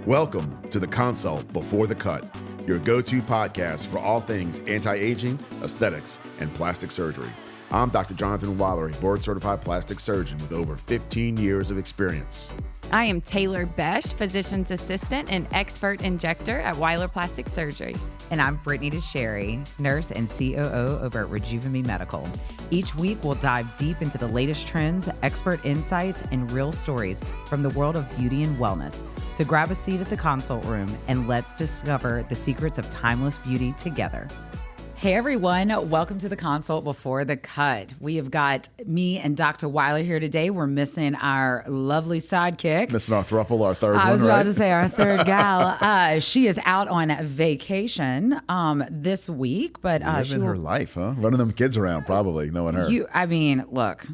Welcome to The Consult Before the Cut, your go-to podcast for all things anti-aging, aesthetics, and plastic surgery. I'm Dr. Jonathan Weiler, a board-certified plastic surgeon with over 15 years of experience. I am Taylor Besh, physician's assistant and expert injector at Weiler Plastic Surgery. And I'm Brittany DeSherry, nurse and COO over at Rejuvime Medical. Each week, we'll dive deep into the latest trends, expert insights, and real stories from the world of beauty and wellness. So grab a seat at the consult room and let's discover the secrets of timeless beauty together. Hey everyone, welcome to the Consult Before the Cut. We have got me and Dr. Weiler here today. We're missing our lovely sidekick. Missing our throuple, our third one, I was about to say our third gal. She is out on vacation this week, but living her life, huh? Running them kids around, probably knowing her. Look,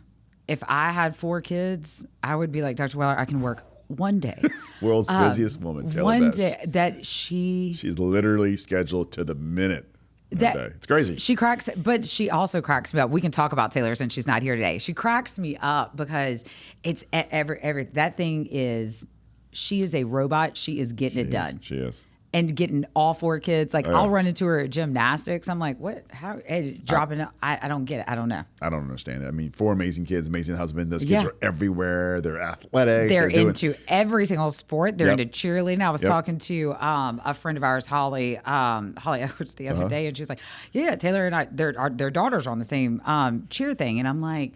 if I had 4 kids, I would be like, Dr. Weiler, I can work one day. World's busiest woman, Taylor One Besh. day that she's literally scheduled to the minute. It's crazy. She cracks, but she also cracks me up. We can talk about Taylor since she's not here today. She cracks me up because it's that thing is, she is a robot. She is getting it done. She is. And getting all 4 kids. Like, I'll run into her at gymnastics. I'm like, what? How? Dropping it. I don't get it. I don't know. I don't understand it. I mean, 4 amazing kids, amazing husband. Those kids are everywhere. They're athletic. They're into every single sport. They're into cheerleading. I was talking to a friend of ours, Holly Edwards, the other day, and she's like, yeah, Taylor and I, their daughters are on the same cheer thing. And I'm like,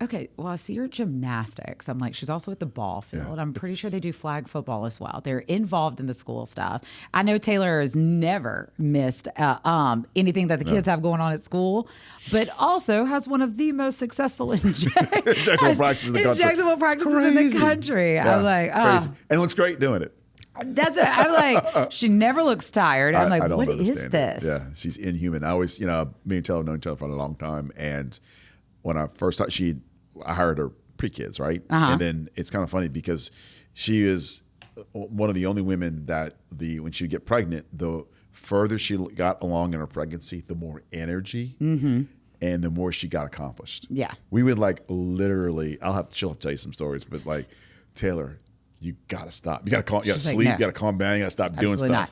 okay, well, I see her at gymnastics. I'm like, she's also at the ball field. I'm pretty sure they do flag football as well. They're involved in the school stuff. I know Taylor has never missed anything that the kids have going on at school, but also has one of the most successful injectable practices in the country. Injectable practices in the country. Yeah, I'm like, crazy. And looks great doing it. That's it. I'm like, she never looks tired. I'm like, what is this? Yeah, she's inhuman. I always, me and Taylor have known each other for a long time, and when I first thought I hired her pre-kids, right? And then it's kind of funny because she is one of the only women that when she would get pregnant, the further she got along in her pregnancy, the more energy and the more she got accomplished. Yeah. We would literally, she'll have to tell you some stories, but Taylor, you gotta stop. You gotta sleep. No. You gotta calm down. You gotta stop doing stuff.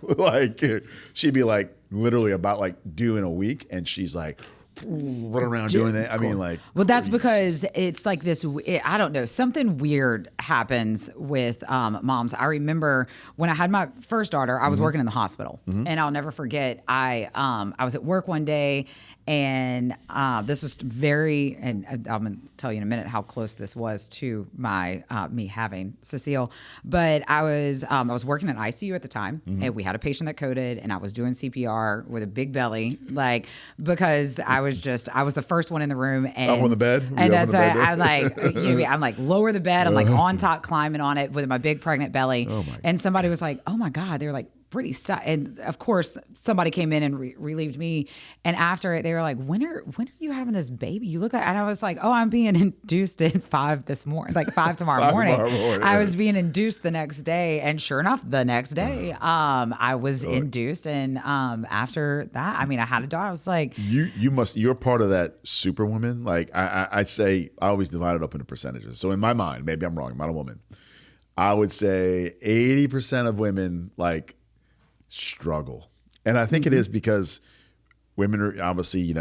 She'd be literally about doing a week, and she's like, run around doing that. I mean, well, that's because it's like this. I don't know. Something weird happens with moms. I remember when I had my first daughter, I was working in the hospital, and I'll never forget. I was at work one day, and this was and I'm gonna tell you in a minute how close this was to my me having Cecile. But I was working in ICU at the time, and we had a patient that coded, and I was doing CPR with a big belly, because I was the first one in the room, and up on the bed, and that's why I'm like lower the bed. I'm like on top, climbing on it with my big pregnant belly. Oh my! And somebody was like, "Oh my God!" They were like, pretty stuck. And of course, somebody came in and relieved me. And after it, they were like, when are you having this baby? You look like, and I was like, oh, I'm being induced at 5 this morning, 5 tomorrow morning. I was being induced the next day. And sure enough, the next day, I was induced. And after that, I had a daughter. I was like, you're part of that superwoman. I say, I always divide it up into percentages. So in my mind, maybe I'm wrong, I'm not a woman, I would say 80% of women struggle. And I think it is because women are obviously,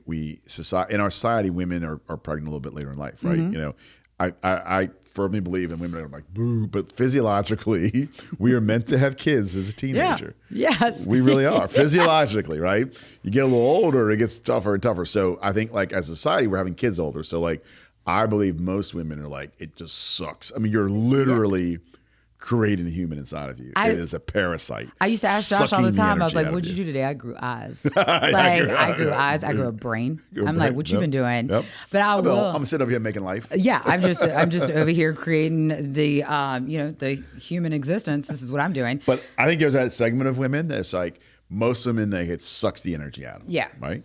we society, in our society, women are pregnant a little bit later in life, right? I firmly believe, and women are like, boo, but physiologically, we are meant to have kids as a teenager. Yeah. Yes. We really are, physiologically, right? You get a little older, it gets tougher and tougher. So I think as a society, we're having kids older. So I believe most women are it just sucks. You're literally creating a human inside of you. It is a parasite. I used to ask Josh all the time. I was like, "What'd you do today?" I grew eyes. I grew eyes. I grew a brain. I'm like, "What you been doing?" Yep. But I'm sitting over here making life. Yeah, I'm just over here creating the the human existence. This is what I'm doing. But I think there's that segment of women that's most women it sucks the energy out of them. Yeah. Right.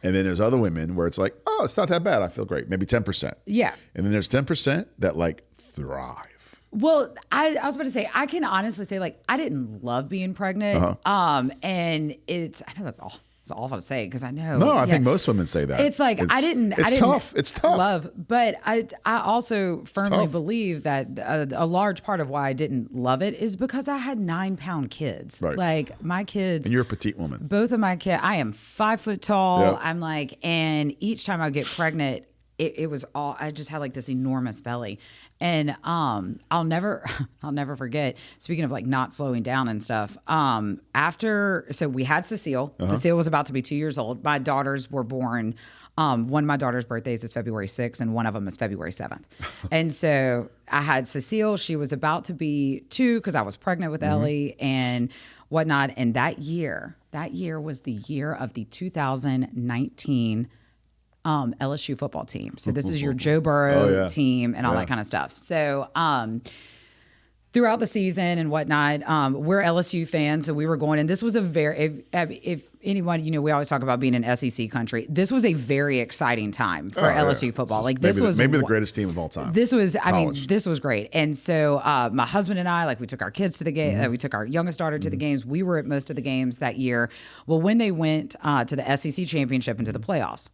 And then there's other women where it's oh, it's not that bad. I feel great. Maybe 10%. Yeah. And then there's 10% that thrive. Well, I was about to say, I can honestly say I didn't love being pregnant. And I know that's all It's awful to say because I know. No, I think most women say that. It's like I didn't tough. It's tough. Love, but I also firmly tough. believe that a large part of why I didn't love it is because I had 9-pound kids. Right. Like my kids. And you're a petite woman. Both of my kids. I am 5 foot tall. Yep. I'm like, and each time I get pregnant, it was all. I just had like this enormous belly, and I'll never forget. Speaking of like not slowing down and stuff. So we had Cecile. Cecile was about to be 2 years old. My daughters were born. One of my daughter's birthdays is February 6th, and one of them is February 7th. And so I had Cecile. She was about to be 2 because I was pregnant with Ellie and whatnot. And that year was the year of the 2019 LSU football team. So this is your Joe Burrow team and all that kind of stuff. So throughout the season and whatnot, we're LSU fans, so we were going. And this was a very, if anyone, we always talk about being an SEC country. This was a very exciting time for LSU football. Like this was maybe the greatest team of all time. This was, this was great. And so my husband and I, like, we took our kids to the game. We took our youngest daughter to the games. We were at most of the games that year. Well, when they went to the SEC championship and to the playoffs.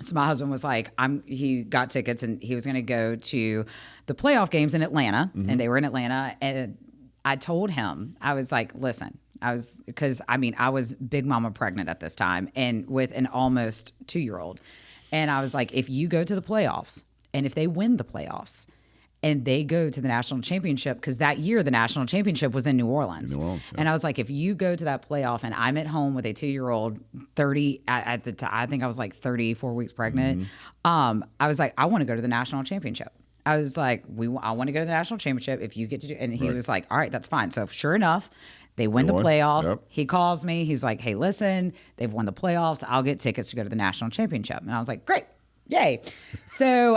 So my husband was like, he got tickets and he was going to go to the playoff games in Atlanta, and they were in Atlanta. And I told him, I was like, listen, I was big mama pregnant at this time and with an almost 2-year-old. And I was like, if you go to the playoffs and if they win the playoffs and they go to the national championship, because that year the national championship was in New Orleans. And I was like, if you go to that playoff and I'm at home with a 2-year-old, 30 at the time, I think I was like 34 weeks pregnant. I was like, I want to go to the national championship. I was like, I want to go to the national championship. If you get to do, and he was like, all right, that's fine. So sure enough, they win the playoffs. Yep. He calls me. He's like, hey, listen, they've won the playoffs. I'll get tickets to go to the national championship. And I was like, great. Yay. So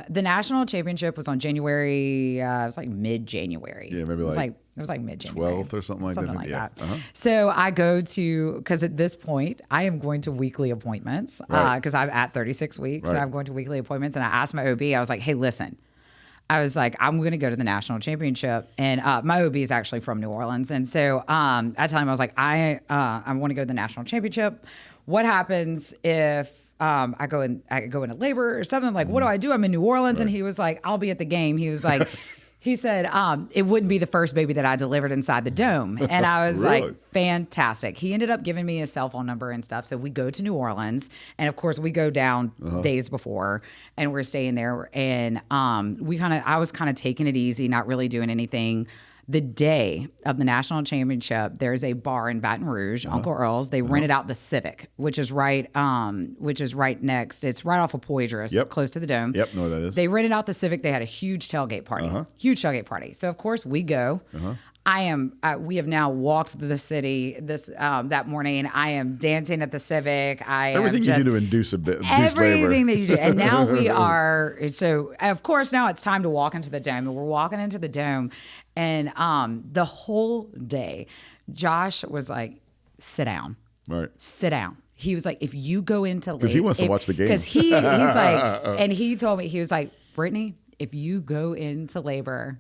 the national championship was on January, it was like mid-January. Yeah, maybe it was like mid-January. 12th or something like that. So I go to, because at this point, I am going to weekly appointments because I'm at 36 weeks and I'm going to weekly appointments. And I asked my OB, I was like, hey, listen. I was like, I'm going to go to the national championship. And my OB is actually from New Orleans. And so I tell him, I was like, I want to go to the national championship. What happens if I go into labor or something? Like, what do I do? I'm in New Orleans. And he was like, I'll be at the game. He was like, he said, it wouldn't be the first baby that I delivered inside the dome. And I was like, fantastic. He ended up giving me his cell phone number and stuff. So we go to New Orleans. And of course we go down days before and we're staying there. And I was kind of taking it easy, not really doing anything. The day of the national championship, there's a bar in Baton Rouge, Uncle Earl's. They rented out the Civic, which is right next. It's right off of Poydras, close to the Dome. Yep, know what that is. They rented out the Civic. They had a huge tailgate party. So of course we go. We have now walked through the city that morning. I am dancing at the Civic. Everything you do to induce labor. Everything that you do. And now we are, so of course now it's time to walk into the Dome. And we're walking into the Dome. And the whole day, Josh was like, sit down. Right. Sit down. He was like, if you go into labor. Because he wants to watch the game. Because he's like, and he told me, he was like, Brittany, if you go into labor,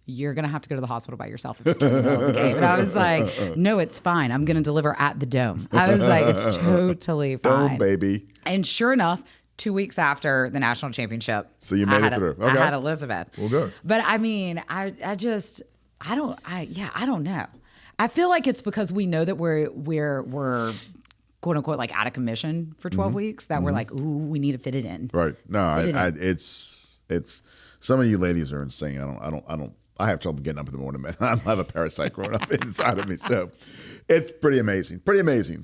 you're going to have to go to the hospital by yourself and start the middle of the game. And I was like, no, it's fine. I'm going to deliver at the Dome. I was like, it's totally fine. Dome, baby. And sure enough, 2 weeks after the national championship, so you made it through. Okay. I had Elizabeth. Well, good. But I mean, I don't know. I feel like it's because we know that we're quote unquote like out of commission for 12 weeks that we're like, ooh, we need to fit it in. Right. No, it's some of you ladies are insane. I have trouble getting up in the morning, man. I have a parasite growing up inside of me. So it's pretty amazing. Pretty amazing,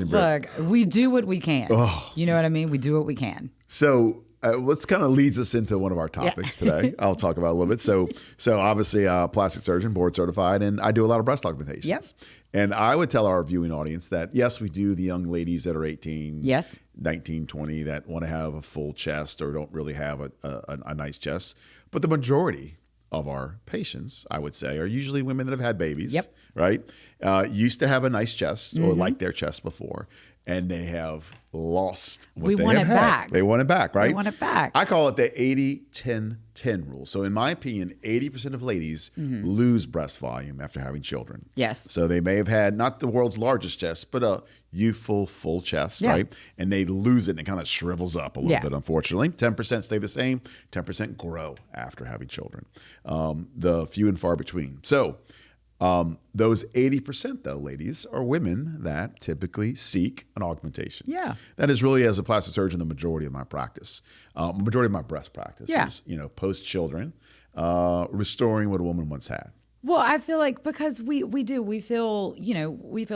Britt. Look, we do what we can. Oh. You know what I mean? We do what we can. So let's kind of leads us into one of our topics today. I'll talk about a little bit. So obviously plastic surgeon, board certified, and I do a lot of breast augmentations. Yes. And I would tell our viewing audience that, yes, we do the young ladies that are 18, 19, 20 that want to have a full chest or don't really have a nice chest. But the majority of our patients, I would say, are usually women that have had babies, right? Used to have a nice chest or liked their chest before. and they have lost what We they want have it had. back. They want it back, right? They want it back. I call it the 80-10-10 rule. So in my opinion, 80% of ladies lose breast volume after having children. Yes. So they may have had not the world's largest chest, but a youthful, full chest, Yeah. right? And they lose it and it kind of shrivels up a little bit, unfortunately. 10% stay the same, 10% grow after having children. The few and far between. So those 80%, though, ladies, are women that typically seek an augmentation. Yeah. That is really, as a plastic surgeon, the majority of my practice. Majority of my breast practice is, post-children, restoring what a woman once had. Well, I feel like because we feel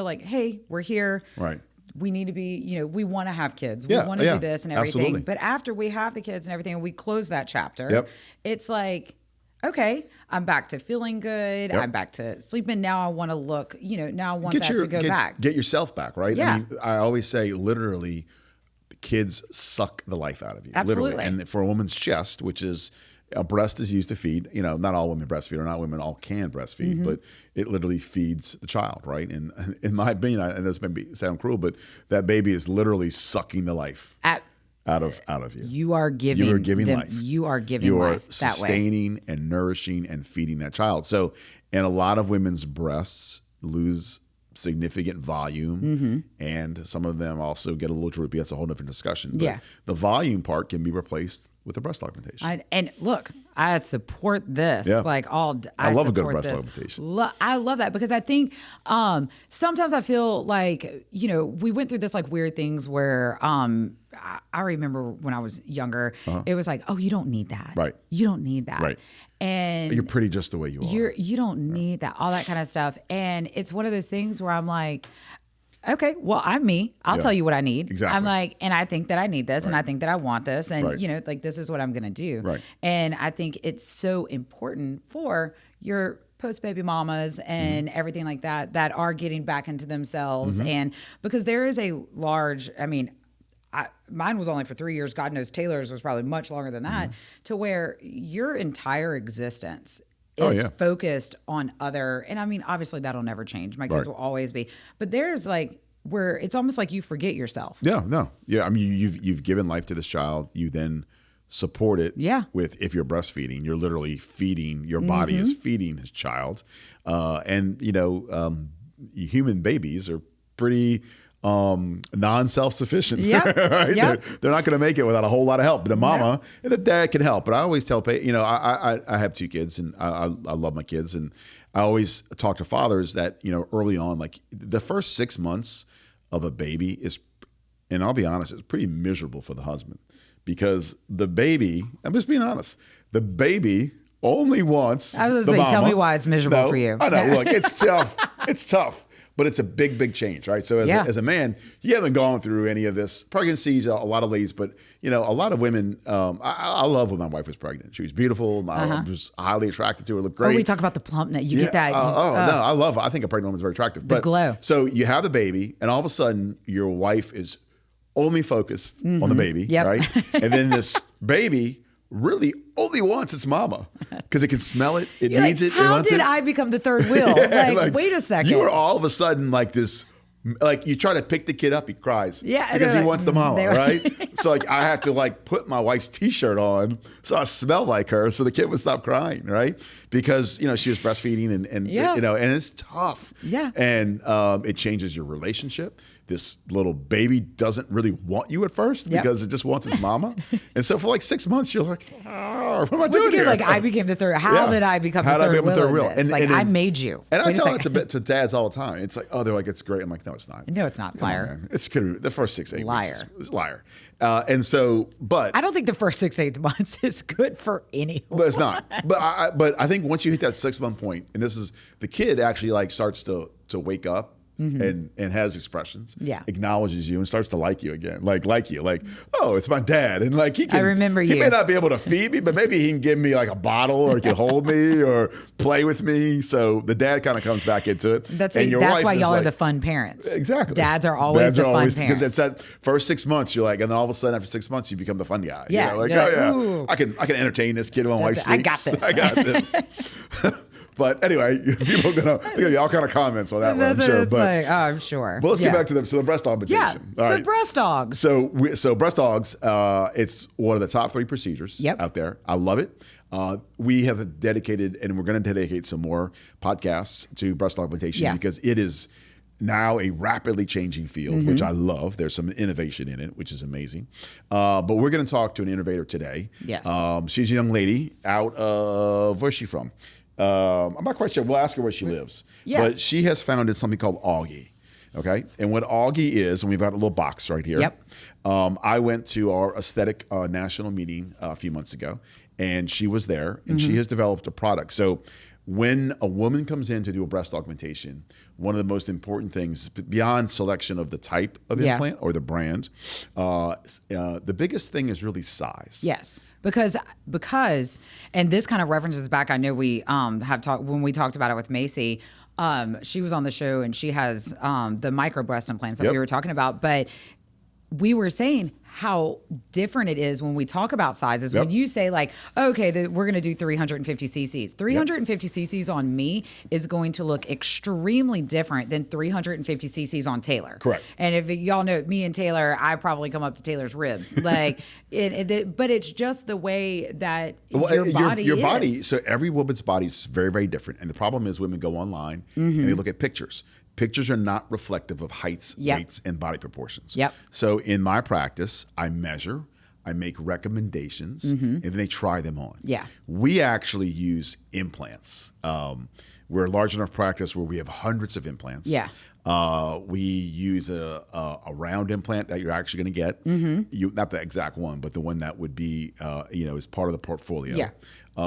like, hey, we're here. Right. We need to be, we want to have kids. Yeah, We want to yeah, do this and everything. absolutely. But after we have the kids and everything and we close that chapter, Yep. it's like, okay, I'm back to feeling good. Yep. I'm back to sleeping. Now I want to look, now I want that to go back. Get yourself back, right? Yeah. I mean, I always say, literally, kids suck the life out of you. Absolutely. Literally. And for a woman's chest, which is a breast is used to feed, not all women breastfeed, or not women all can breastfeed, but it literally feeds the child, right? And in my opinion, and this may sound cruel, but that baby is literally sucking the life out of you. You are giving them, life. You are giving You are life that way. sustaining and nourishing and feeding that child. So, and a lot of women's breasts lose significant volume, and some of them also get a little droopy. That's a whole different discussion. But Yeah. the volume part can be replaced with a breast augmentation. And look, I support this. Yeah. I love a good support breast this. augmentation. I love that because I think sometimes I feel like, we went through this like weird things where I remember when I was younger, it was like, oh, you don't need that. Right. You don't need that. Right. And You're pretty just the way you are. you don't need that, all that kind of stuff. And it's one of those things where I'm like, okay, well, I'm me. I'll Yeah. tell you what I need. Exactly. I'm like, and I think that I need this, and Right. I think that I want this, and Right. like this is what I'm gonna do. Right. And I think it's so important for your post baby mamas and everything like that are getting back into themselves, and because there is a large, mine was only for 3 years. God knows Taylor's was probably much longer than that, to where your entire existence is focused on other, and obviously that'll never change. My kids will always be, but there's like where it's almost like you forget yourself. Yeah, no. Yeah, you've given life to this child. You then support it with, if you're breastfeeding, you're literally feeding, your body is feeding his child. Human babies are pretty non-self-sufficient. Right? Yep. They're not going to make it without a whole lot of help. The mama and the dad can help. But I always tell, I have 2 kids, and I love my kids, and I always talk to fathers that, early on, like the first 6 months of a baby is, and I'll be honest, it's pretty miserable for the husband, because the baby, I'm just being honest, the baby only wants I was the going to say, tell mama. me why it's miserable for you. I know. Look, it's tough. It's tough. But it's a big, big change, right? So as a man, you haven't gone through any of this. Pregnancies, a lot of ladies, but a lot of women. I love when my wife was pregnant. She was beautiful. I was highly attracted to her. Looked great. Oh, we talk about the plumpness. You get that. No, I love it. I think a pregnant woman's very attractive. The glow. So you have the baby, and all of a sudden, your wife is only focused on the baby, right? And then this baby really only wants its mama because it can smell it. It You're needs like, it. It how wants did it. I become the third wheel? Like, wait a second. You are all of a sudden like this, like you try to pick the kid up, he cries. Yeah, because he like, wants the mama, they're- right? So like I have to like put my wife's t-shirt on so I smell like her so the kid would stop crying, right? Because she was breastfeeding and and it's tough. Yeah. And it changes your relationship. This little baby doesn't really want you at first because it just wants its mama. And so for like 6 months, you're like, oh, what am I doing here? Like I became the third. How did I become the third wheel? And I made you. And I Wait a tell second. it to dads all the time. It's like, oh, they're like, it's great. I'm like, no, it's not. No, it's not. Come on, Liar. man. It's good. The first 6, 8 Liar. weeks. It's liar. And so, but I don't think the first 6, 8 months is good for anyone. but it's not. But I think once you hit that 6-month point, and this is the kid actually like starts to wake up. And has expressions, acknowledges you and starts to like you again, like you, like, oh, it's my dad, and like he can. I remember He you. may not be able to feed me, but maybe he can give me like a bottle, or he can hold me, or play with me. So the dad kind of comes back into it. That's and your that's wife why is y'all are like- the fun parents. Exactly. Dads are always the fun parents. because it's that first 6 months you're like, and then all of a sudden after 6 months you become the fun guy. Yeah, like, you're oh like, yeah, ooh. I can entertain this kid while my wife That's it. sleeps. I got this. I got this. But anyway, people are gonna be all kind of comments on that one, I'm That's what sure. it's but like, oh, I'm sure. But let's Yeah. get back to the breast augmentation. Yeah. All So right. breast dogs. So breast dogs, it's one of the top 3 procedures Yep. out there. I love it. We have dedicated, and we're going to dedicate some more podcasts to breast augmentation Yeah. because it is now a rapidly changing field, which I love. There's some innovation in it, which is amazing. But we're going to talk to an innovator today. Yes. She's a young lady out of, where's she from? I'm not quite sure. We'll ask her where she lives. Yeah. But she has founded something called Auggie. Okay. And what Auggie is, and we've got a little box right here. Yep. I went to our aesthetic national meeting a few months ago, and she was there, and she has developed a product. So when a woman comes in to do a breast augmentation, one of the most important things, beyond selection of the type of Yeah. implant or the brand, the biggest thing is really size. Yes. Because and this kind of references back, I know we have talked when we talked about it with Macy. She was on the show and she has the micro breast implants that Yep. we were talking about. But we were saying how different it is when we talk about sizes. Yep. When you say like, okay, we're going to do 350 cc's. 350 cc's on me is going to look extremely different than 350 cc's on Taylor. Correct. And if y'all know me and Taylor, I probably come up to Taylor's ribs. Like, but it's just the way that your body your is. body. So every woman's body is very, very different. And the problem is women go online and they look at pictures. Pictures are not reflective of heights, Yep. weights, and body proportions. Yep. So in my practice, I measure, I make recommendations, and then they try them on. Yeah. We actually use implants. We're a large enough practice where we have hundreds of implants. Yeah. We use a round implant that you're actually going to get. Not the exact one, but the one that would be, as part of the portfolio. Yeah.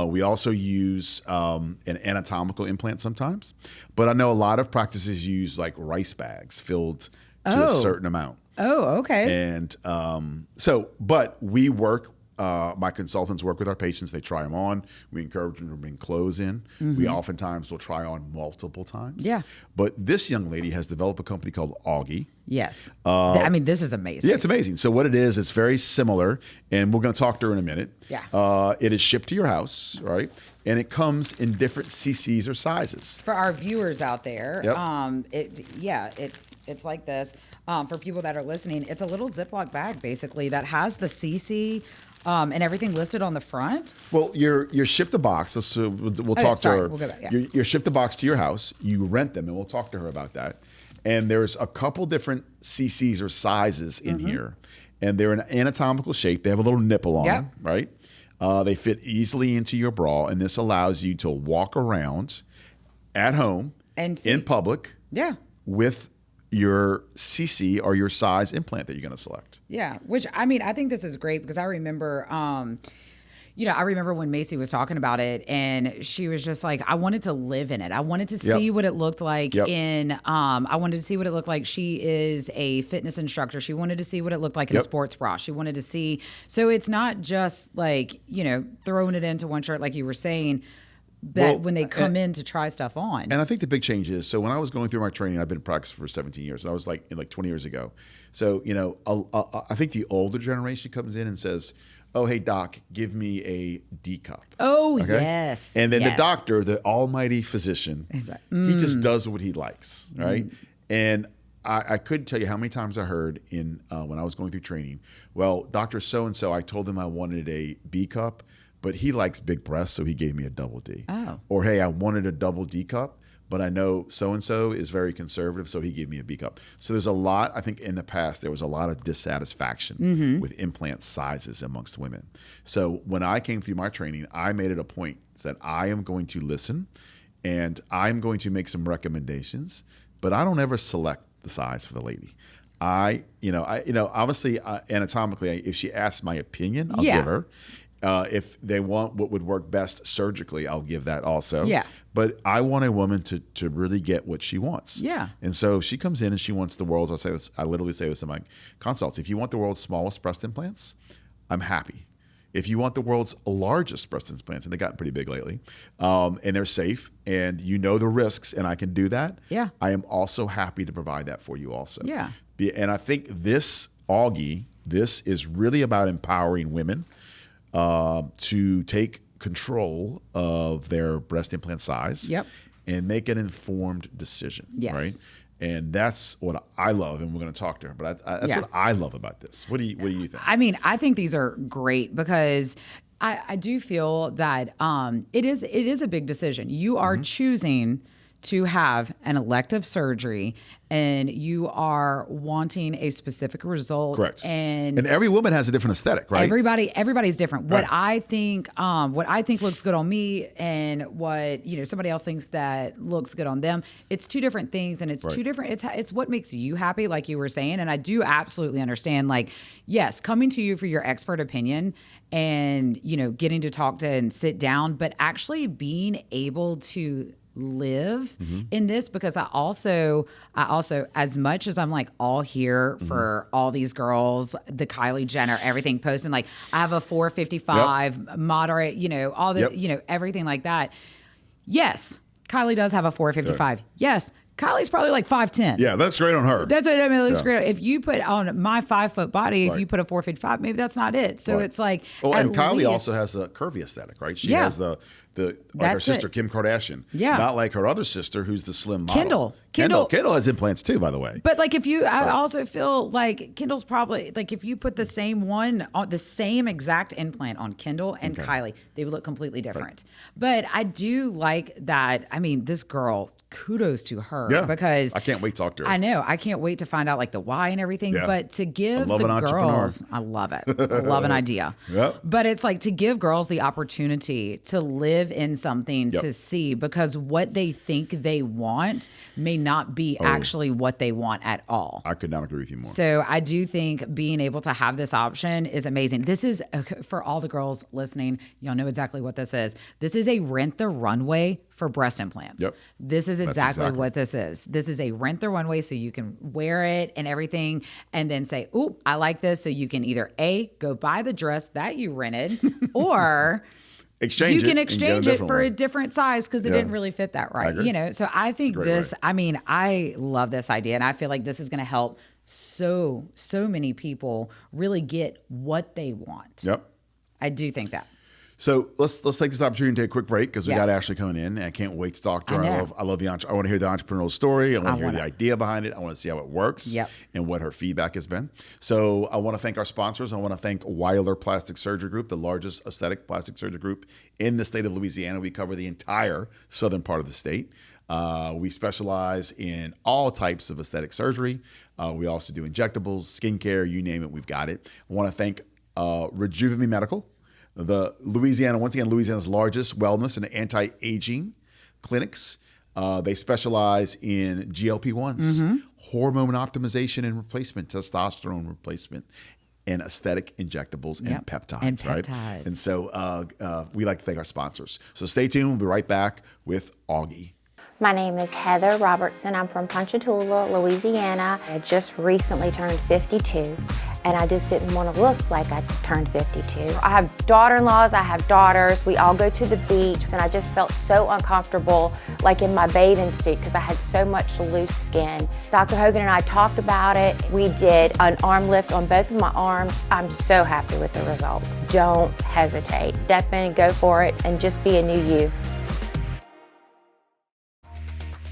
We also use an anatomical implant sometimes, but I know a lot of practices use like rice bags filled to a certain amount. Oh, okay. And but we work. My consultants work with our patients. They try them on. We encourage them to bring clothes in. We oftentimes will try on multiple times. Yeah. But this young lady has developed a company called Auggie. Yes. I mean, this is amazing. Yeah, it's amazing. So what it is, it's very similar, and we're going to talk to her in a minute. Yeah. It is shipped to your house, right? And it comes in different cc's or sizes. For our viewers out there, Yep. it's like this. For people that are listening, it's a little Ziploc bag basically that has the CC and everything listed on the front. Well, you're shipped a box. So we'll talk to her. We'll go back, yeah. You're shipped a box to your house. You rent them, and we'll talk to her about that. And there's a couple different cc's or sizes in here, and they're an anatomical shape. They have a little nipple on them, right? They fit easily into your bra, and this allows you to walk around at home And see. in public Yeah. with your CC or your size implant that you're going to select. Yeah, which I mean, I think this is great because I remember, I remember when Macy was talking about it, and she was just like, I wanted to live in it. I wanted to see what it looked like Yep. I wanted to see what it looked like. She is a fitness instructor. She wanted to see what it looked like in a Yep. sports bra. She wanted to see. So it's not just like, throwing it into one shirt, like you were saying, that when they come in to try stuff on. And I think the big change is, so when I was going through my training, I've been in practice for 17 years. And I was like 20 years ago. So, I think the older generation comes in and says, oh, hey, doc, give me a D cup. Oh, Okay? yes. And then the yes. doctor, the almighty physician, like, he just does what he likes, right? And I couldn't tell you how many times I heard when I was going through training, well, Dr. So-and-so, I told him I wanted a B cup, but he likes big breasts, so he gave me a double D. Oh. Or, hey, I wanted a double D cup, but I know so-and-so is very conservative, so he gave me a B cup. So there's a lot, I think in the past, there was a lot of dissatisfaction with implant sizes amongst women. So when I came through my training, I made it a point that I am going to listen and I'm going to make some recommendations, but I don't ever select the size for the lady. Obviously, anatomically, if she asks my opinion, I'll Yeah. give her. If they want what would work best surgically, I'll give that also. Yeah. But I want a woman to really get what she wants. Yeah. And so if she comes in and she wants the world's, I literally say this in my consults, if you want the world's smallest breast implants, I'm happy. If you want the world's largest breast implants, and they've gotten pretty big lately, and they're safe, and you know the risks, and I can do that, Yeah. I am also happy to provide that for you also. Yeah. And I think this Auggie, this is really about empowering women to take control of their breast implant size. Yep. And make an informed decision. Yes. Right. And that's what I love, and we're going to talk to her. But that's what I love about this. What do you think? I mean, I think these are great because I do feel that it is a big decision. You are choosing to have an elective surgery, and you are wanting a specific result. Correct. And every woman has a different aesthetic, right? Everybody's different. Right. What I think looks good on me, and what somebody else thinks that looks good on them. It's two different things, and it's two different. It's what makes you happy, like you were saying. And I do absolutely understand. Like, yes, coming to you for your expert opinion, and getting to talk to and sit down, but actually being able to live in this, because I also as much as I'm like all here for all these girls, the Kylie Jenner, everything posting, like I have a 455 moderate, all the everything like that. Yes, Kylie does have a 455. Yes, Kylie's probably like 5'10". Yeah, that's great on her. That's what I mean. It looks great. If you put on my 5 foot body, if you put a 455, maybe that's not it. So it's like. Oh, and Kylie also has a curvy aesthetic, right? She has the like her sister Kim Kardashian. Yeah. Not like her other sister, who's the slim model. Kendall has implants too, by the way. But like I also feel like Kendall's probably like if you put the same exact implant on Kendall and Kylie, they would look completely different. Right. But I do like that. I mean, this girl, kudos to her because I can't wait to talk to her. I know. I can't wait to find out like the why and everything. Yeah. But to give the girls, I love it. I love an idea. Yep. But it's like to give girls the opportunity to live in something to see, because what they think they want may not be actually what they want at all. I could not agree with you more. So I do think being able to have this option is amazing. This is, for all the girls listening, y'all know exactly what this is. This is a rent the runway for breast implants. Yep. This is exactly what this is. This is a rent the runway, so you can wear it and everything and then say, "Ooh, I like this." So you can either go buy the dress that you rented or exchange it for a different size because it didn't really fit that right. So I think I love this idea, and I feel like this is going to help so many people really get what they want. Yep. I do think that. So let's take this opportunity to take a quick break because we got Ashley coming in, and I can't wait to talk to her. I love I want to hear the entrepreneurial story. I want to hear the idea behind it. I want to see how it works and what her feedback has been. So I want to thank our sponsors. I want to thank Weiler Plastic Surgery Group, the largest aesthetic plastic surgery group in the state of Louisiana. We cover the entire southern part of the state. We specialize in all types of aesthetic surgery. We also do injectables, skincare, you name it, we've got it. I want to thank Rejuvime Medical, Louisiana's largest wellness and anti-aging clinics. They specialize in GLP-1s, hormone optimization and replacement, testosterone replacement, and aesthetic injectables and peptides, right? And so we like to thank our sponsors. So stay tuned. We'll be right back with Auggie. My name is Heather Robertson. I'm from Ponchatoula, Louisiana. I just recently turned 52, and I just didn't want to look like I turned 52. I have daughter-in-laws, I have daughters. We all go to the beach, and I just felt so uncomfortable, like in my bathing suit, because I had so much loose skin. Dr. Hogan and I talked about it. We did an arm lift on both of my arms. I'm so happy with the results. Don't hesitate. Step in and go for it, and just be a new you.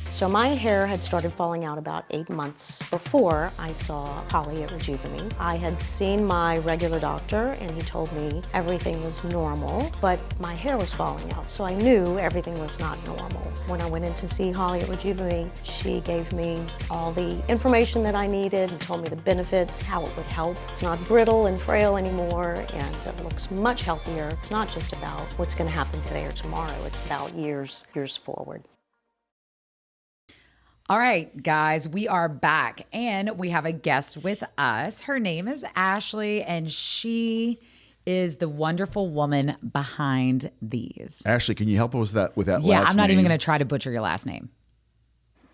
So my hair had started falling out about 8 months before I saw Holly at Rejuvime. I had seen my regular doctor and he told me everything was normal, but my hair was falling out, so I knew everything was not normal. When I went in to see Holly at Rejuvime, she gave me all the information that I needed and told me the benefits, how it would help. It's not brittle and frail anymore, and it looks much healthier. It's not just about what's going to happen today or tomorrow. It's about years forward. All right, guys, we are back, and we have a guest with us. Her name is Ashley, and she is the wonderful woman behind these. Ashley, can you help us with that Yeah, last I'm not name? even going to try to butcher your last name.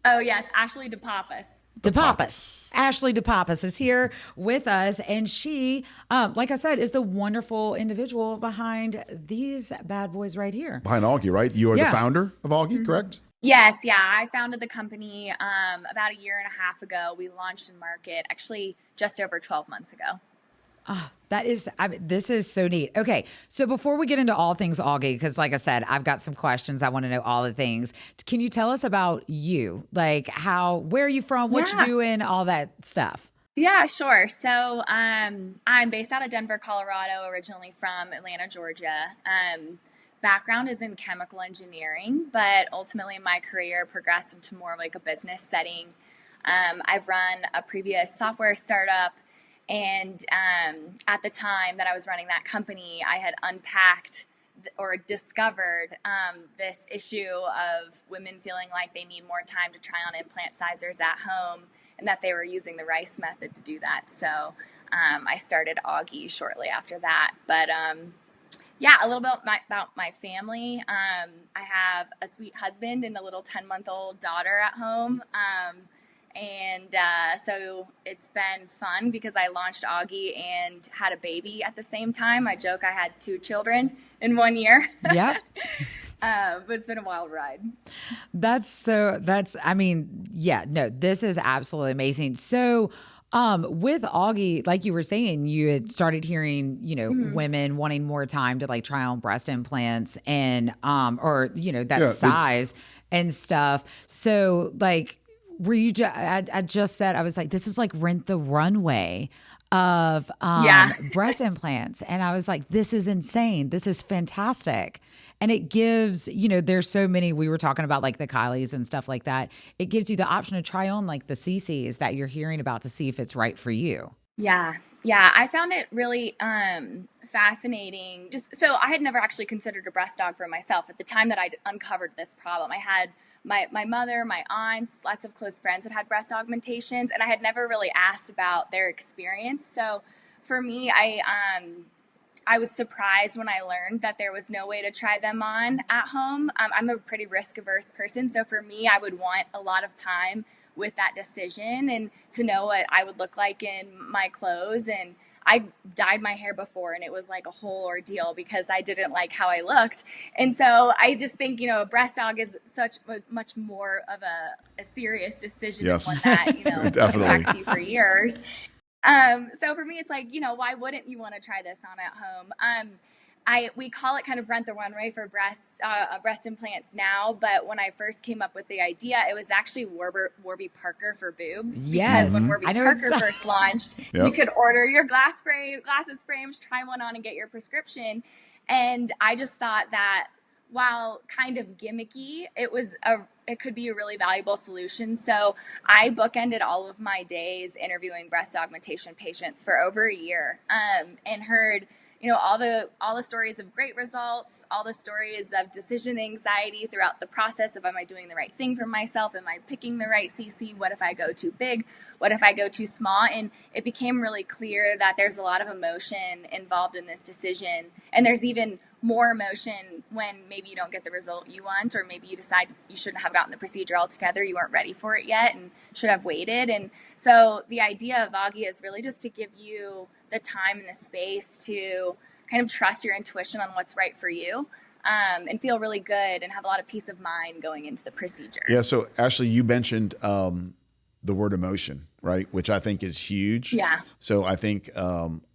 Oh, yes, Ashley DePapas. DePapas. Ashley DePapas is here with us, and she, like I said, is the wonderful individual behind these bad boys right here. Behind Auggie, right? You are the founder of Auggie, correct? Yes, yeah. I founded the company about a year and a half ago. We launched in market actually just over 12 months ago. This is so neat. Okay, so before we get into all things Auggie, because like I said, I've got some questions. I want to know all the things. Can you tell us about you? Like where are you from? What you doing? All that stuff. Yeah, sure. So I'm based out of Denver, Colorado, originally from Atlanta, Georgia. Background is in chemical engineering, but ultimately my career progressed into more like a business setting. I've run a previous software startup, and at the time that I was running that company, I had unpacked or discovered this issue of women feeling like they need more time to try on implant sizers at home, and that they were using the Rice method to do that. So I started Auggie shortly after that. But yeah, a little bit about my family. I have a sweet husband and a little 10-month-old daughter at home. So it's been fun because I launched Auggie and had a baby at the same time. I joke I had 2 children in 1 year. Yep. But it's been a wild ride. This is absolutely amazing. So, with Auggie, like you were saying, you had started hearing, women wanting more time to like try on breast implants and, size and stuff. So like, were you I just said, I was like, this is like Rent the Runway of breast implants. And I was like, this is insane. This is fantastic. And it gives, there's so many, we were talking about like the Kylies and stuff like that. It gives you the option to try on like the CCs that you're hearing about to see if it's right for you. Yeah. Yeah. I found it really fascinating. So I had never actually considered a breast dog for myself at the time that I uncovered this problem. I had my mother, my aunts, lots of close friends that had breast augmentations, and I had never really asked about their experience. So for me, I was surprised when I learned that there was no way to try them on at home. I'm a pretty risk-averse person, so for me, I would want a lot of time with that decision and to know what I would look like in my clothes. And I dyed my hair before, and it was like a whole ordeal because I didn't like how I looked. And so I just think, a breast dog is much more of a serious decision. Yes. And one that, Definitely impacts you for years. So for me, it's like, why wouldn't you want to try this on at home? We call it kind of Rent the Runway for breast implants now, but when I first came up with the idea, it was actually Warby Parker for boobs. Yes. Because when Warby Parker first launched, you could order your glasses frames, try one on, and get your prescription. And I just thought that while kind of gimmicky, it could be a really valuable solution. So I bookended all of my days interviewing breast augmentation patients for over a year, and heard all the stories of great results, all the stories of decision anxiety throughout the process of, am I doing the right thing for myself? Am I picking the right CC? What if I go too big? What if I go too small? And it became really clear that there's a lot of emotion involved in this decision. And there's even more emotion when maybe you don't get the result you want, or maybe you decide you shouldn't have gotten the procedure altogether. You weren't ready for it yet and should have waited. And so the idea of Auggie is really just to give you the time and the space to kind of trust your intuition on what's right for you, and feel really good and have a lot of peace of mind going into the procedure. Yeah. So Ashley, you mentioned the word emotion, right? Which I think is huge. Yeah. So I think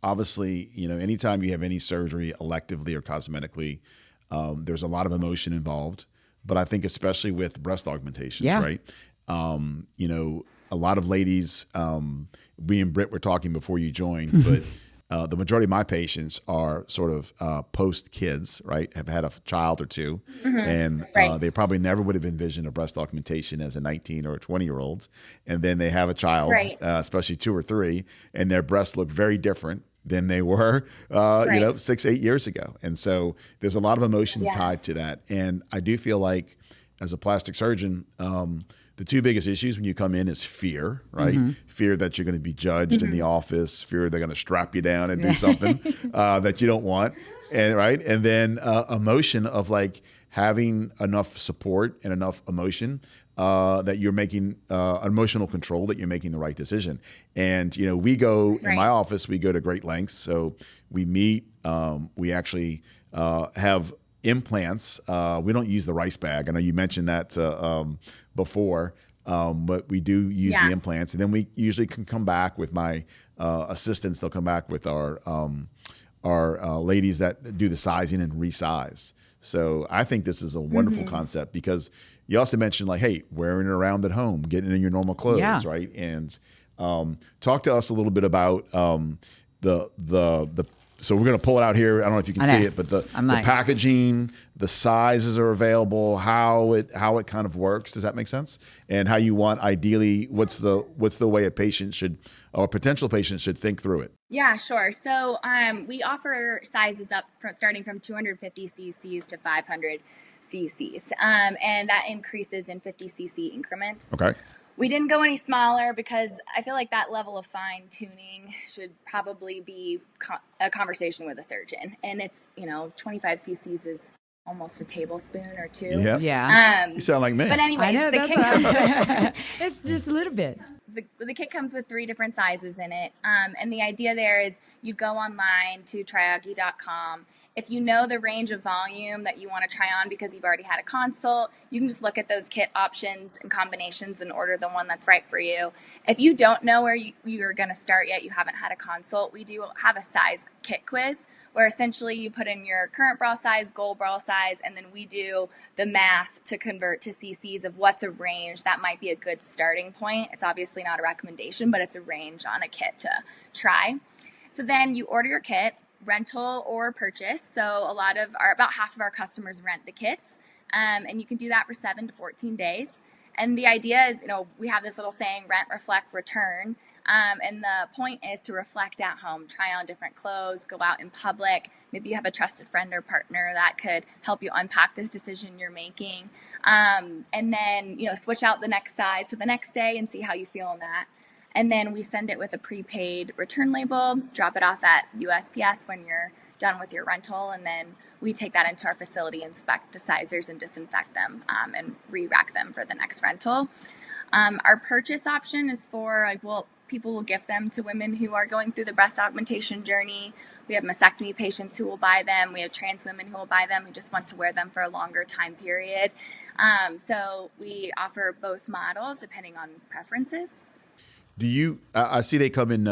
obviously, anytime you have any surgery electively or cosmetically, there's a lot of emotion involved. But I think especially with breast augmentations, right? A lot of ladies, we and Britt were talking before you joined, but the majority of my patients are sort of post kids, right? Have had a child or two, and they probably never would have envisioned a breast augmentation as a 19 or a 20-year-old. And then they have a child, especially 2 or 3, and their breasts look very different than they were, 6-8 years ago. And so there's a lot of emotion tied to that. And I do feel like as a plastic surgeon, the 2 biggest issues when you come in is fear, right? Fear that you're going to be judged in the office, fear they're going to strap you down and do something that you don't want, and then emotion of like having enough support and enough emotion that you're making emotional control, that you're making the right decision. And we go in my office, we go to great lengths. So we meet, we actually have implants. We don't use the rice bag. I know you mentioned that before. but we do use the implants, and then we usually can come back with my assistants. They'll come back with our ladies that do the sizing and resize. So I think this is a wonderful concept, because you also mentioned, like, hey, wearing it around at home, getting in your normal clothes, right? And talk to us a little bit about the. So we're going to pull it out here. I don't know if you can see it, but the packaging, the sizes are available, how it kind of works. Does that make sense? And how you want, ideally, what's the way a patient should, or a potential patient should think through it? Yeah, sure. So we offer sizes up starting from 250 cc's to 500 cc's, and that increases in 50 cc increments. Okay. We didn't go any smaller because I feel like that level of fine tuning should probably be a conversation with a surgeon. And it's, 25 cc's is almost a tablespoon or two. Yeah. Yeah. You sound like me. But anyways, the kit comes it's just a little bit. The kit comes with 3 different sizes in it. And the idea there is you go online to tryaugie.com. If you know the range of volume that you want to try on because you've already had a consult, you can just look at those kit options and combinations and order the one that's right for you. If you don't know where you're going to start yet, you haven't had a consult, we do have a size kit quiz where essentially you put in your current bra size, goal bra size, and then we do the math to convert to cc's of what's a range that might be a good starting point. It's obviously not a recommendation, but it's a range on a kit to try. So then you order your kit, rental or purchase. So about half of our customers rent the kits, and you can do that for 7 to 14 days. And the idea is, we have this little saying, rent, reflect, return. And the point is to reflect at home, try on different clothes, go out in public. Maybe you have a trusted friend or partner that could help you unpack this decision you're making. And then, switch out the next size to the next day and see how you feel in that. And then we send it with a prepaid return label, drop it off at USPS when you're done with your rental, and then we take that into our facility, inspect the sizers and disinfect them, and re-rack them for the next rental. Our purchase option is for, people will gift them to women who are going through the breast augmentation journey. We have mastectomy patients who will buy them. We have trans women who will buy them who just want to wear them for a longer time period. So we offer both models depending on preferences. Do you? I see they come in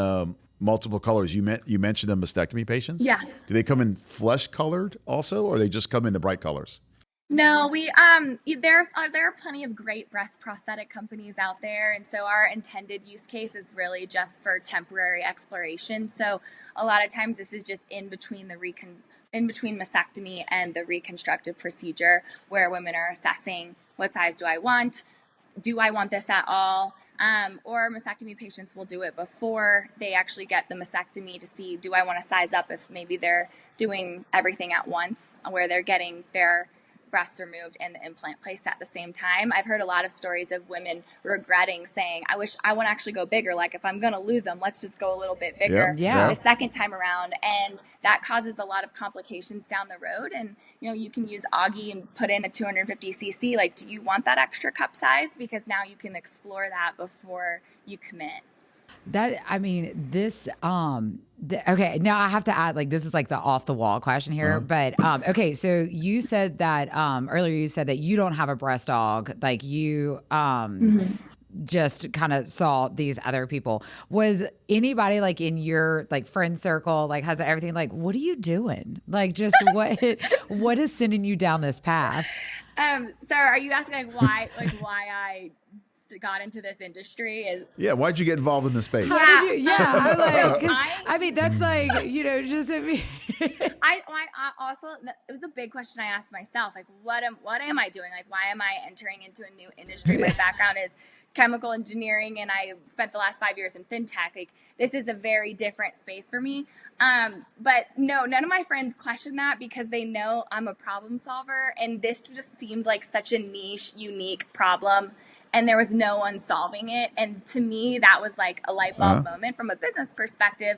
multiple colors. You mentioned the mastectomy patients. Yeah. Do they come in flesh colored also, or they just come in the bright colors? No, there are plenty of great breast prosthetic companies out there, and so our intended use case is really just for temporary exploration. So a lot of times this is just in between mastectomy and the reconstructive procedure, where women are assessing what size do I want this at all. Or mastectomy patients will do it before they actually get the mastectomy to see, do I want to size up if maybe they're doing everything at once, where they're getting their breasts removed and the implant placed at the same time. I've heard a lot of stories of women regretting saying, I want to actually go bigger. Like, if I'm going to lose them, let's just go a little bit bigger the second time around. And that causes a lot of complications down the road. And, you can use Auggie and put in a 250 cc. Like, do you want that extra cup size? Because now you can explore that before you commit. Okay, now I have to add, this is the off the wall question here, but okay, so you said that earlier you said that you don't have a breast aug, you just kind of saw these other people. Was anybody in your friend circle, has everything, what are you doing? Just what is sending you down this path? So are you asking why I got into this industry? Why'd you get involved in the space? I mean, that's just I also, it was a big question I asked myself, what am I doing? Why am I entering into a new industry? My background is chemical engineering, and I spent the last 5 years in fintech. This is a very different space for me. But no, none of my friends question that because they know I'm a problem solver, and this just seemed like such a niche, unique problem, and there was no one solving it. And to me, that was a light bulb moment from a business perspective.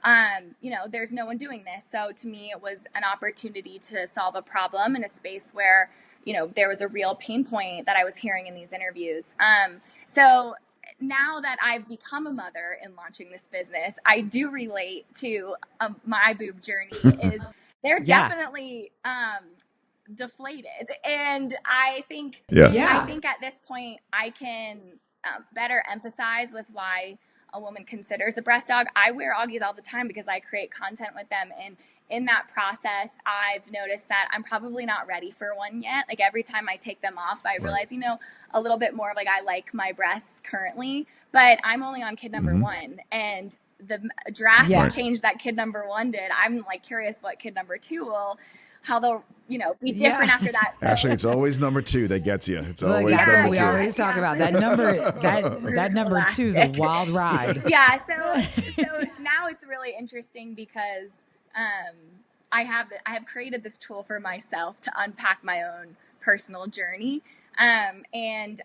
There's no one doing this. So to me, it was an opportunity to solve a problem in a space where, there was a real pain point that I was hearing in these interviews. So now that I've become a mother in launching this business, I do relate to my boob journey. They're definitely deflated. And I think, Yeah. I think at this point I can better empathize with why a woman considers a breast aug. I wear Auggies all the time because I create content with them. And in that process, I've noticed that I'm probably not ready for one yet. Like every time I take them off, I realize, you know, a little bit more of like I like my breasts currently, but I'm only on kid number one. And the drastic change that kid number one did, I'm like curious what kid number two will, how they'll, you know, be different after that. So, Actually, it's always number two that gets you. It's Look, always that's number what we two. always talk about. That number, that number two is a wild ride. Yeah. So now it's really interesting because I have created this tool for myself to unpack my own personal journey. And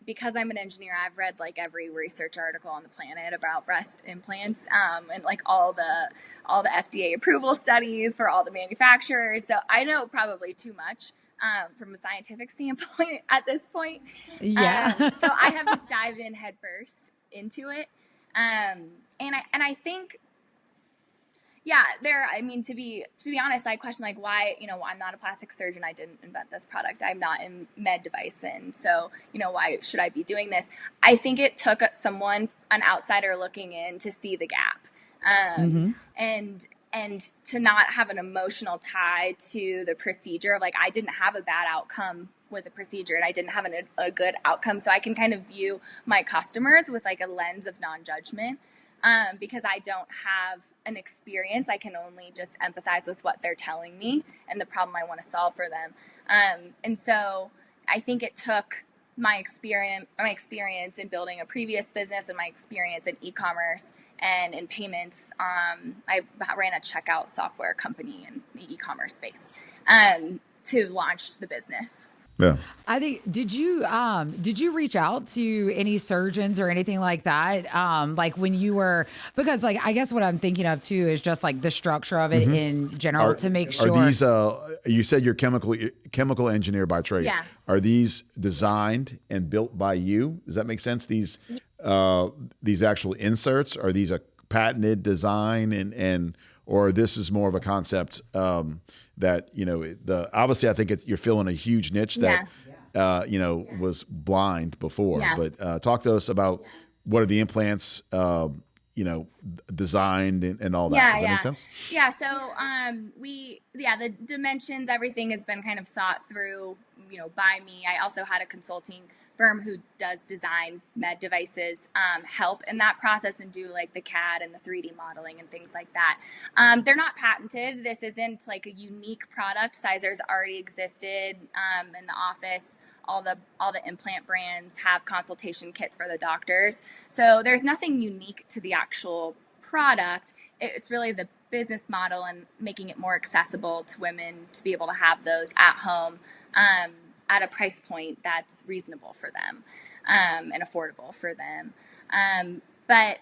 because I'm an engineer, I've read like every research article on the planet about breast implants, and like all the FDA approval studies for all the manufacturers. So I know probably too much, from a scientific standpoint at this point. Yeah. So I have just dived in headfirst into it. And I think, yeah, I mean, to be honest, I question like why, you know, I'm not a plastic surgeon. I didn't invent this product. I'm not in med device. And so, you know, why should I be doing this? I think it took an outsider looking in to see the gap. And to not have an emotional tie to the procedure. Like I didn't have a bad outcome with the procedure and I didn't have a good outcome. So I can kind of view my customers with like a lens of non-judgment. Because I don't have an experience, I can only just empathize with what they're telling me and the problem I want to solve for them. And so I think it took my experience in building a previous business and my experience in e-commerce and in payments. I ran a checkout software company in the e-commerce space to launch the business. Yeah. I think, did you reach out to any surgeons or anything like that? Like when you were, because like, I guess what I'm thinking of too is just like the structure of it in general to make sure. Are these, you said you're chemical engineer by trade. Yeah. Are these designed and built by you? Does that make sense? These actual inserts, are these a patented design or this is more of a concept, that, you know, obviously I think you're filling a huge niche that, you know, was blind before, but talk to us about what are the implants, you know, designed and all that. Does that make sense? Yeah. So, the dimensions, everything has been kind of thought through, you know, by me. I also had a consulting firm who does design med devices, help in that process and do like the CAD and the 3D modeling and things like that. They're not patented. This isn't like a unique product. Sizers already existed in the office. All the implant brands have consultation kits for the doctors. So there's nothing unique to the actual product. It's really the business model and making it more accessible to women to be able to have those at home. At a price point that's reasonable for them, and affordable for them. But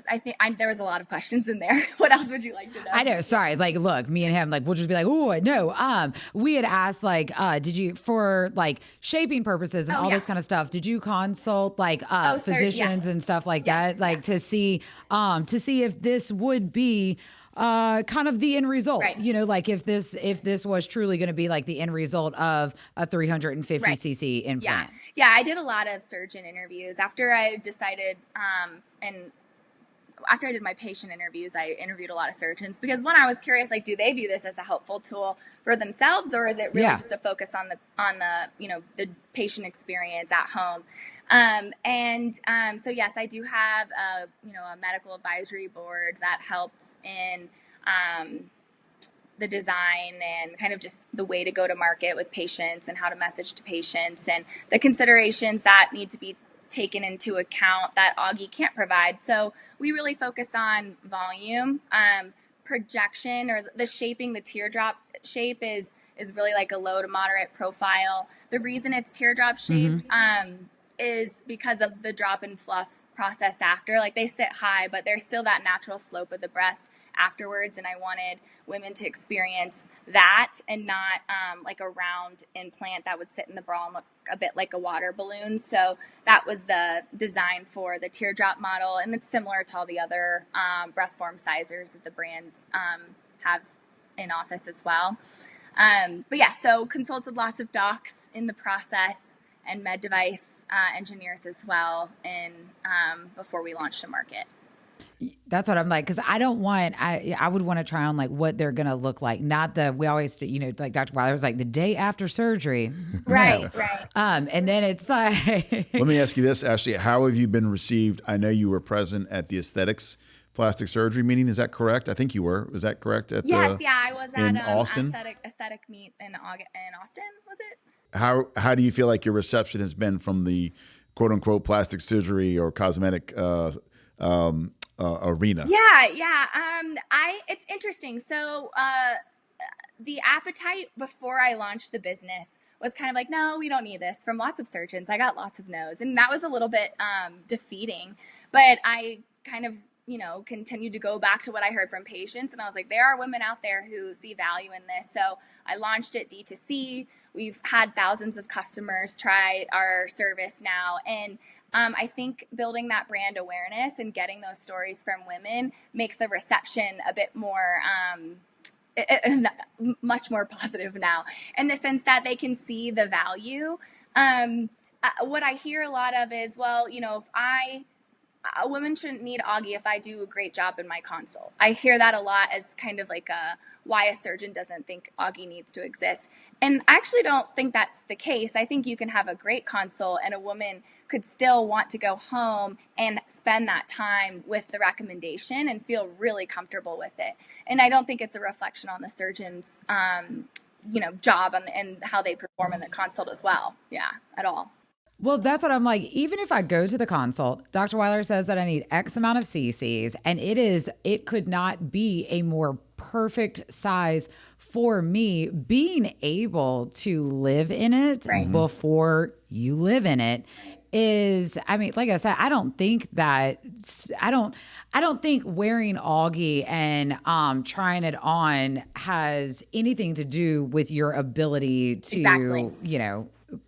I think there was a lot of questions in there. What else would you like to know? I know. Sorry. Like, look, me and him, like, we'll just be like, oh, no. We had asked, like, did you, for like shaping purposes and all this kind of stuff, did you consult like physicians and stuff like that, like to see if this would be kind of the end result, you know, like if this was truly going to be like the end result of a 350 cc implant. Yeah. I did a lot of surgeon interviews after I decided, and after I did my patient interviews, I interviewed a lot of surgeons because one, I was curious, like, do they view this as a helpful tool for themselves, or is it really just a focus on the you know, the patient experience at home? So yes, I do have a medical advisory board that helped in the design and kind of just the way to go to market with patients and how to message to patients and the considerations that need to be taken into account that Auggie can't provide. So we really focus on volume, projection, or the shaping. The teardrop shape is really like a low to moderate profile. The reason it's teardrop shaped is because of the drop and fluff process after. Like they sit high, but there's still that natural slope of the breast afterwards, and I wanted women to experience that and not like a round implant that would sit in the bra and look a bit like a water balloon. So that was the design for the teardrop model, and it's similar to all the other breast form sizers that the brand have in office as well. But yeah, so consulted lots of docs in the process and med device engineers as well before we launched the market. That's what I'm like, because I would want to try on like what they're going to look like. Not we always, like Dr. Weiler was like the day after surgery. Right, No. right. And then it's like. Let me ask you this, Ashley. How have you been received? I know you were present at the aesthetics plastic surgery meeting. Is that correct? I think you were. Was that correct? Yes, I was in at Austin? aesthetic meet in Austin, was it? How do you feel like your reception has been from the quote unquote plastic surgery or cosmetic arena? Yeah. It's interesting. So the appetite before I launched the business was kind of like, no, we don't need this, from lots of surgeons. I got lots of no's, and that was a little bit defeating. But I kind of continued to go back to what I heard from patients. And I was like, there are women out there who see value in this. So I launched it D2C. We've had thousands of customers try our service now. And I think building that brand awareness and getting those stories from women makes the reception a bit more, much more positive now, in the sense that they can see the value. What I hear a lot of is, well, if a woman shouldn't need Auggie if I do a great job in my consult. I hear that a lot as kind of like why a surgeon doesn't think Auggie needs to exist. And I actually don't think that's the case. I think you can have a great consult and a woman could still want to go home and spend that time with the recommendation and feel really comfortable with it. And I don't think it's a reflection on the surgeon's, job and how they perform in the consult as well. Yeah, at all. Well, that's what I'm like. Even if I go to the consult, Dr. Weiler says that I need X amount of cc's, and it could not be a more perfect size for me. Being able to live in it before you live in it is, like I said, I don't think wearing Auggie and trying it on has anything to do with your ability to,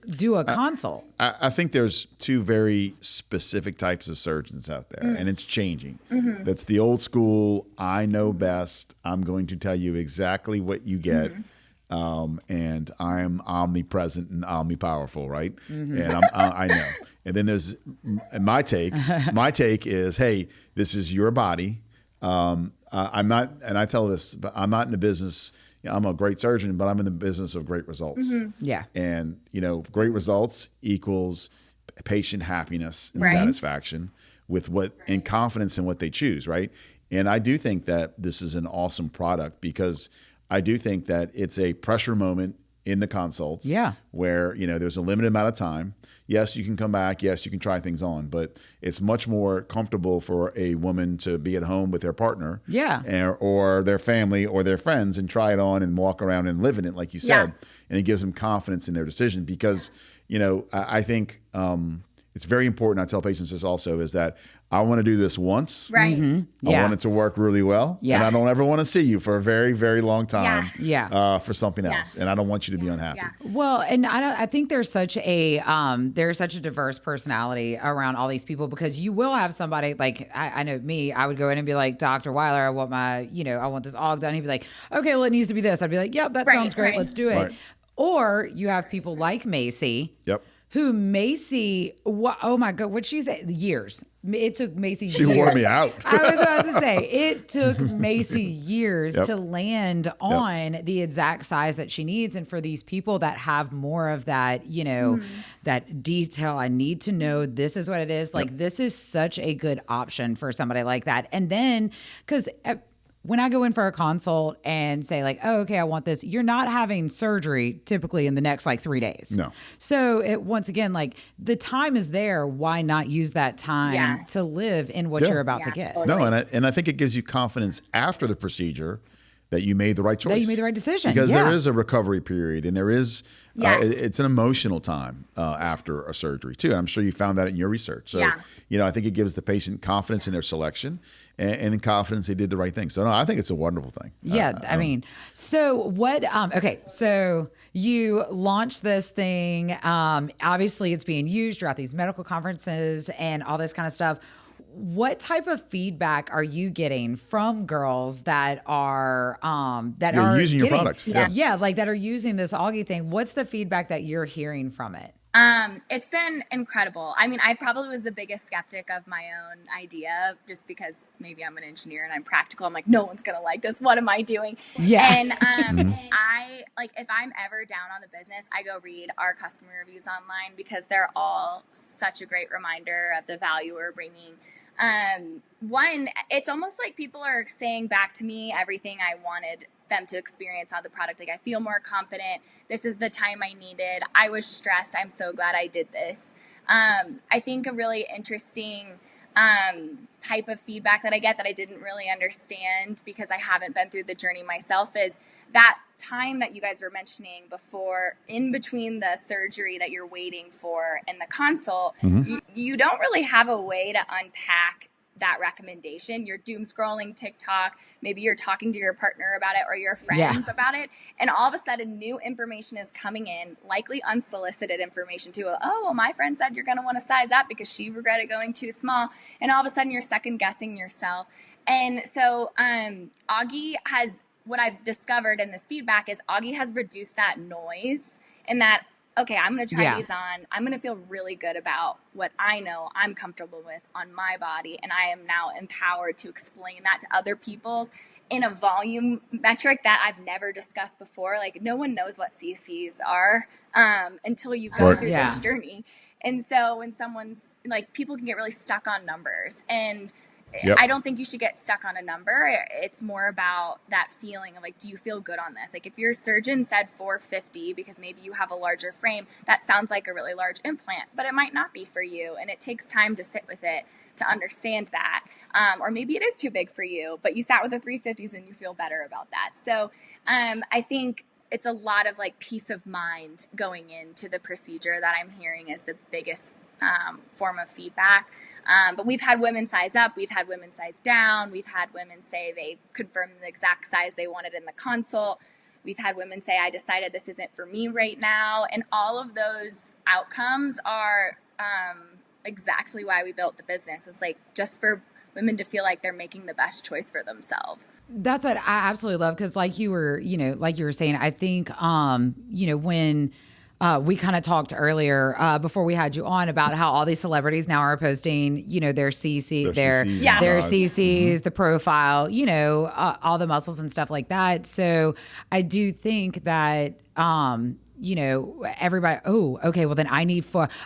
do a consult. I think there's two very specific types of surgeons out there, and it's changing. Mm-hmm. That's the old school, I know best. I'm going to tell you exactly what you get. And I'm omnipresent and omnipowerful, right? Mm-hmm. And I know. And then there's my take. My take is, hey, this is your body. I'm not, and I tell this, but I'm not in the business. I'm a great surgeon, but I'm in the business of great results. Mm-hmm. Yeah. And, great results equals patient happiness and satisfaction and confidence in what they choose, right? And I do think that this is an awesome product because I do think that it's a pressure moment in the consults. Yeah. Where, there's a limited amount of time. Yes, you can come back. Yes, you can try things on, but it's much more comfortable for a woman to be at home with their partner. Yeah. Or their family or their friends and try it on and walk around and live in it, like you said. Yeah. And it gives them confidence in their decision because, I think it's very important. I tell patients this also is that I want to do this once. Right. Mm-hmm. I want it to work really well. Yeah. And I don't ever want to see you for a very, very long time. Yeah. For something else. And I don't want you to be unhappy. Yeah. Well, and I think there's such a diverse personality around all these people because you will have somebody like, I know me, I would go in and be like, Dr. Weiler, I want I want this Auggie done. He'd be like, okay, well, it needs to be this. I'd be like, yep, that sounds great. Let's do it. Right. Or you have people like Macy. Yep. Who Macy, oh my God, what'd she say? Years. It took Macy years. She wore me out. I was about to say, it took Macy years to land on the exact size that she needs. And for these people that have more of that, that detail, I need to know this is what it is. Like, this is such a good option for somebody like that. And then, because when I go in for a consult and say like, oh, okay, I want this, you're not having surgery typically in the next 3 days. No. So once again, the time is there. Why not use that time to live in what you're about to get? No, and I think it gives you confidence after the procedure that you made the right choice. That you made the right decision. Because there is a recovery period and there is, it's an emotional time after a surgery too. I'm sure you found that in your research. So, I think it gives the patient confidence in their selection and confidence they did the right thing. So no, I think it's a wonderful thing. Yeah. So what, so you launched this thing. Obviously it's being used throughout these medical conferences and all this kind of stuff. what type of feedback are you getting from girls that are are using your product? Like that are using this Auggie thing? What's the feedback that you're hearing from it? It's been incredible. I mean, I probably was the biggest skeptic of my own idea just because maybe I'm an engineer and I'm practical. I'm like, no one's going to like this. What am I doing? Yeah. And I, like, if I'm ever down on the business, I go read our customer reviews online because they're all such a great reminder of the value we're bringing. One, it's almost like people are saying back to me everything I wanted them to experience on the product. Like, I feel more confident. This is the time I needed. I was stressed. I'm so glad I did this. I think a really interesting type of feedback that I get that I didn't really understand because I haven't been through the journey myself is that time that you guys were mentioning before, in between the surgery that you're waiting for and the consult, you don't really have a way to unpack that recommendation. You're doom scrolling TikTok, maybe you're talking to your partner about it or your friends about it, and all of a sudden new information is coming in, likely unsolicited information too. Oh, well, my friend said you're going to want to size up because she regretted going too small, and all of a sudden you're second guessing yourself. And so Auggie has, what I've discovered in this feedback is Auggie has reduced that noise, and that, okay, I'm going to try these on. I'm going to feel really good about what I know I'm comfortable with on my body. And I am now empowered to explain that to other people in a volume metric that I've never discussed before. Like, no one knows what CCs are until you go through this journey. And so when someone's like, people can get really stuck on numbers, and I don't think you should get stuck on a number. It's more about that feeling of like, do you feel good on this? Like, if your surgeon said 450 because maybe you have a larger frame, that sounds like a really large implant, but it might not be for you. And it takes time to sit with it to understand that. Or maybe it is too big for you, but you sat with the 350s and you feel better about that. So I think it's a lot of like peace of mind going into the procedure that I'm hearing is the biggest form of feedback. But we've had women size up, we've had women size down, we've had women say they confirmed the exact size they wanted in the consult. We've had women say, I decided this isn't for me right now. And all of those outcomes are exactly why we built the business. It's like just for women to feel like they're making the best choice for themselves. That's what I absolutely love. Cause like you were saying, I think, when we kind of talked earlier before we had you on about how all these celebrities now are posting, their CC, their CCs, the profile, all the muscles and stuff like that. So I do think that, everybody, oh, okay, well then I need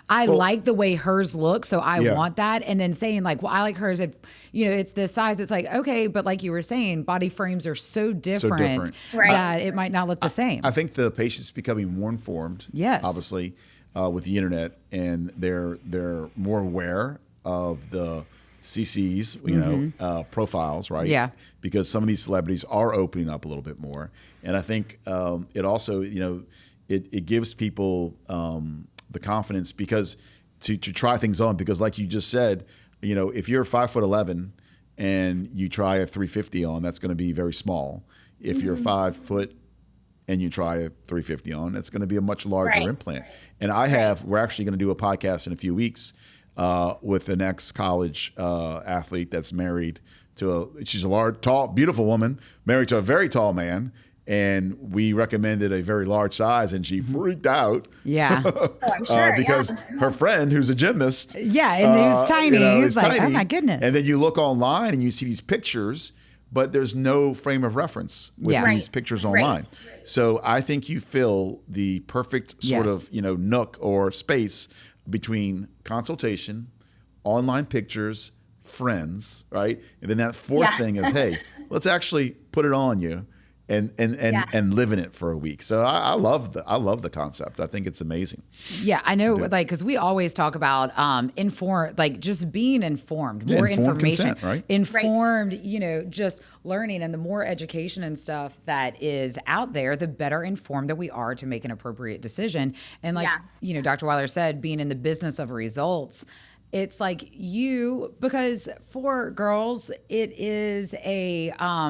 like the way hers look. So I want that. And then saying like, well, I like hers if, it's this size. It's like, okay, but like you were saying, body frames are so different. That it might not look the same. I think the patient's becoming more informed. Yes. Obviously, with the internet, and they're more aware of the CCs, profiles, right? Yeah. Because some of these celebrities are opening up a little bit more. And I think it also, it gives people the confidence because to try things on, because like you just said, if you're 5'11" and you try a 350 on, that's going to be very small. If you're 5 foot and you try a 350 on, that's going to be a much larger implant. And we're actually going to do a podcast in a few weeks with an ex-college athlete that's married to she's a large, tall, beautiful woman, married to a very tall man. And we recommended a very large size, and she freaked out. Yeah. I'm sure. Because her friend, who's a gymnast. Yeah, and he's tiny. He's like, oh my goodness. And then you look online and you see these pictures, but there's no frame of reference with these pictures online. So I think you fill the perfect sort of, nook or space between consultation, online pictures, friends, right? And then that fourth thing is, hey, let's actually put it on you. And live in it for a week. So I love the concept. I think it's amazing. Yeah, I know. Like, because we always talk about just being informed, more information, consent, right? Informed. Just learning, and the more education and stuff that is out there, the better informed that we are to make an appropriate decision. And like Dr. Weiler said, being in the business of results. It's like because for girls, it is a, I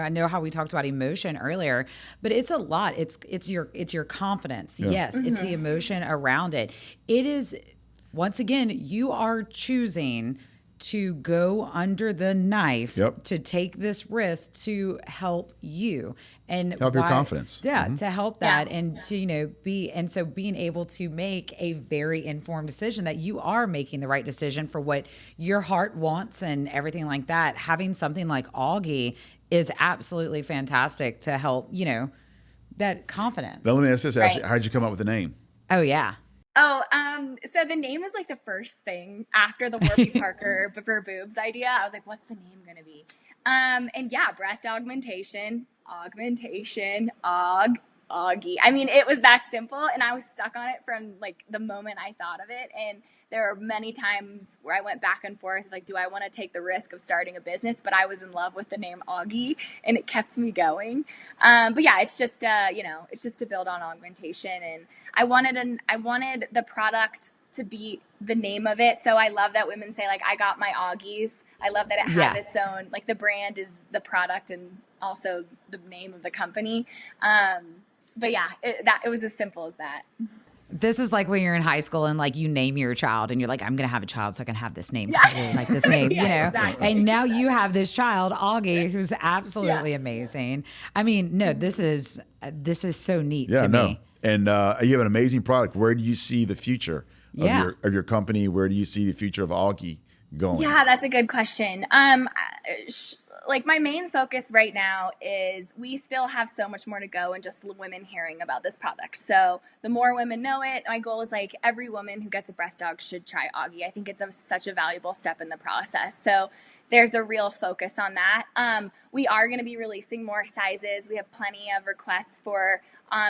know how we talked about emotion earlier, but it's a lot. It's your confidence. Yeah. Yes. It's the emotion around it. It is, once again, you are choosing to go under the knife Yep. to take this risk to help you and Help your confidence. Yeah, to help that Yeah. and to being able to make a very informed decision that you are making the right decision for what your heart wants and everything like that. Having something like Auggie is absolutely fantastic to help, that confidence. Now, let me ask this, Ashley. Right. How'd you come up with the name? Oh yeah. Oh, so the name is like the first thing after the Warby Parker for boobs idea. I was like, what's the name gonna be? And yeah, breast augmentation, Auggie. I mean, it was that simple, and I was stuck on it from like the moment I thought of it. And there are many times where I went back and forth, like, do I want to take the risk of starting a business? But I was in love with the name Auggie, and it kept me going. But yeah, it's just it's just to build on augmentation, and I wanted the product to be the name of it. So I love that women say like, I got my Auggies. I love that it has its own, like the brand is the product and also the name of the company. But yeah, it was as simple as that. This is like when you're in high school and like you name your child and you're like, I'm going to have a child so I can have this name. I really like this name, Exactly. And now you have this child, Auggie, who's absolutely amazing. I mean, no, this is so neat to me. And you have an amazing product. Where do you see the future of your company? Where do you see the future of Auggie going? Yeah, that's a good question. Like my main focus right now is we still have so much more to go and just women hearing about this product. So the more women know it, my goal is like every woman who gets a breast aug should try Auggie. I think it's such a valuable step in the process. So there's a real focus on that. We are going to be releasing more sizes. We have plenty of requests for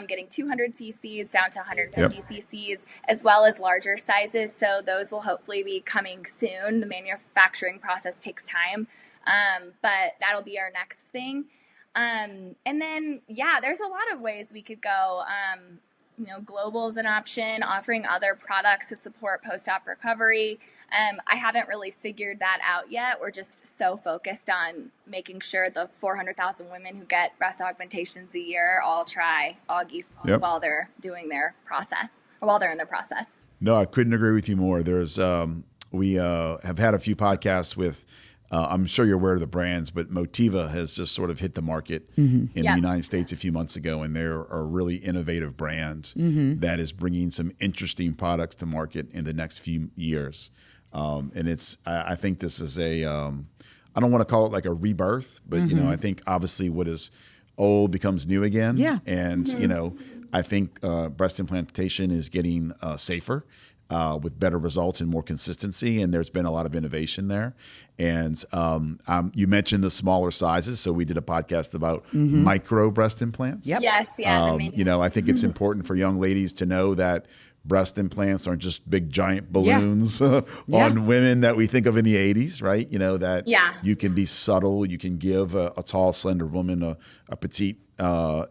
getting 200 cc's down to 150 cc's, as well as larger sizes. So those will hopefully be coming soon. The manufacturing process takes time. But that'll be our next thing. And then, there's a lot of ways we could go. Global is an option, offering other products to support post-op recovery. I haven't really figured that out yet. We're just so focused on making sure the 400,000 women who get breast augmentations a year all try Auggie while they're doing their process, or while they're in the process. No, I couldn't agree with you more. There's we have had a few podcasts with I'm sure you're aware of the brands, but Motiva has just sort of hit the market in the United States a few months ago, and they're a really innovative brand that is bringing some interesting products to market in the next few years. And I think this is I don't want to call it like a rebirth, but I think obviously what is old becomes new again. Yeah. And I think breast implantation is getting safer. With better results and more consistency, and there's been a lot of innovation there. And you mentioned the smaller sizes, so we did a podcast about micro breast implants. Yep. Yes, I think it's important for young ladies to know that breast implants aren't just big giant balloons on women that we think of in the 80s, right? That you can be subtle, you can give a tall, slender woman a petite,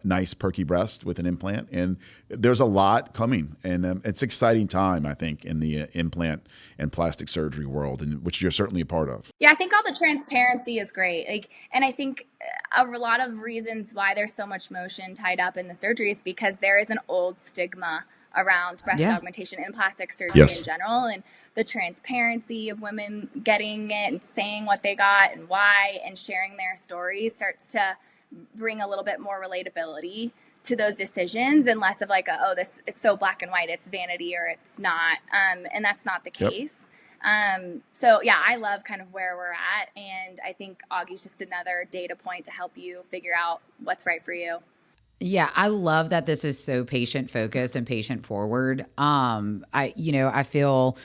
nice perky breast with an implant, and there's a lot coming, and it's an exciting time, I think, in the implant and plastic surgery world, and which you're certainly a part of. Yeah, I think all the transparency is great. And I think a lot of reasons why there's so much motion tied up in the surgery is because there is an old stigma around breast augmentation and plastic surgery in general, and the transparency of women getting it and saying what they got and why and sharing their stories starts to bring a little bit more relatability to those decisions and less of like it's so black and white, it's vanity or it's not, and that's not the case. So I love kind of where we're at, and I think Auggie's just another data point to help you figure out what's right for you. Yeah, I love that this is so patient focused and patient forward. I feel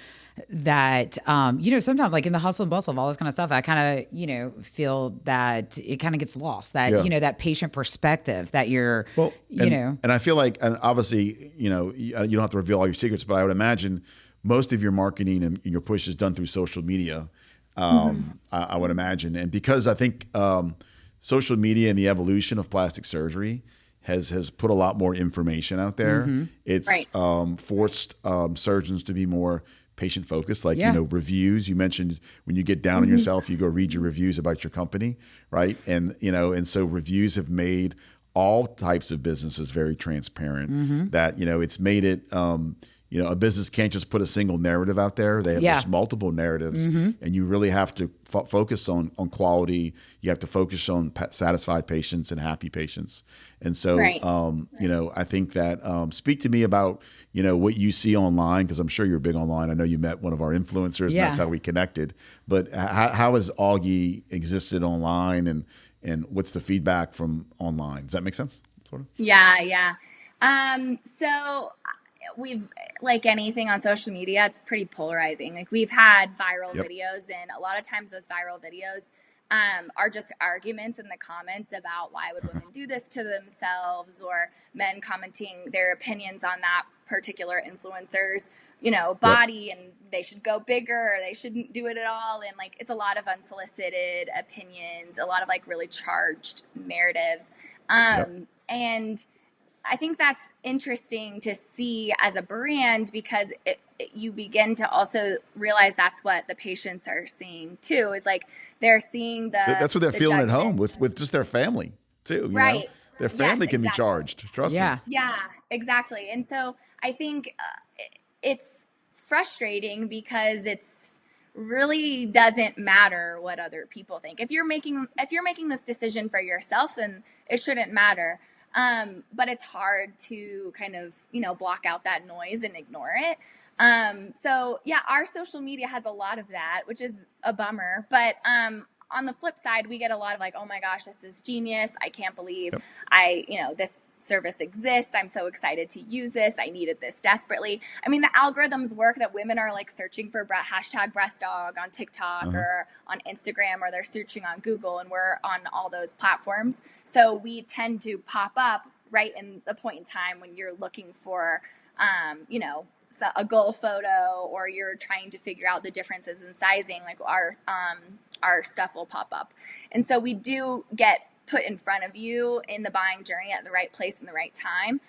that, sometimes like in the hustle and bustle of all this kind of stuff, I kind of, feel that it kind of gets lost, that, that patient perspective that you're, And I feel like, and obviously, you don't have to reveal all your secrets, but I would imagine most of your marketing and your push is done through social media. I would imagine. And because I think social media and the evolution of plastic surgery has put a lot more information out there. It's forced surgeons to be more patient focused, like reviews. You mentioned when you get down on yourself, you go read your reviews about your company, right? And and so reviews have made all types of businesses very transparent. That it's made it a business can't just put a single narrative out there. They have just multiple narratives, and you really have to focus on quality. You have to focus on satisfied patients and happy patients. And so, I think that speak to me about, what you see online, because I'm sure you're big online. I know you met one of our influencers, and that's how we connected. But how has Auggie existed online, and what's the feedback from online? Does that make sense? Sort of? Yeah. So we've, like anything on social media, it's pretty polarizing. Like, we've had viral videos, and a lot of times those viral videos are just arguments in the comments about why would women do this to themselves, or men commenting their opinions on that particular influencer's, body, and they should go bigger, or they shouldn't do it at all. And like, it's a lot of unsolicited opinions, a lot of like really charged narratives. And I think that's interesting to see as a brand, because you begin to also realize that's what the patients are seeing too, is like they're seeing that's what they're feeling judgment at home with just their family too. Right. Their family can be charged. Trust me. Yeah, exactly. And so I think it's frustrating, because it's really doesn't matter what other people think. If you're making this decision for yourself, then it shouldn't matter. But it's hard to kind of, block out that noise and ignore it. So yeah, our social media has a lot of that, which is a bummer. But on the flip side, we get a lot of like, oh my gosh, this is genius. I can't believe this service exists. I'm so excited to use this. I needed this desperately. I mean, the algorithms work that women are like searching for hashtag breast dog on TikTok or on Instagram, or they're searching on Google, and we're on all those platforms. So we tend to pop up right in the point in time when you're looking for, a goal photo, or you're trying to figure out the differences in sizing. Like our stuff will pop up. And so we do get put in front of you in the buying journey at the right place and the right time,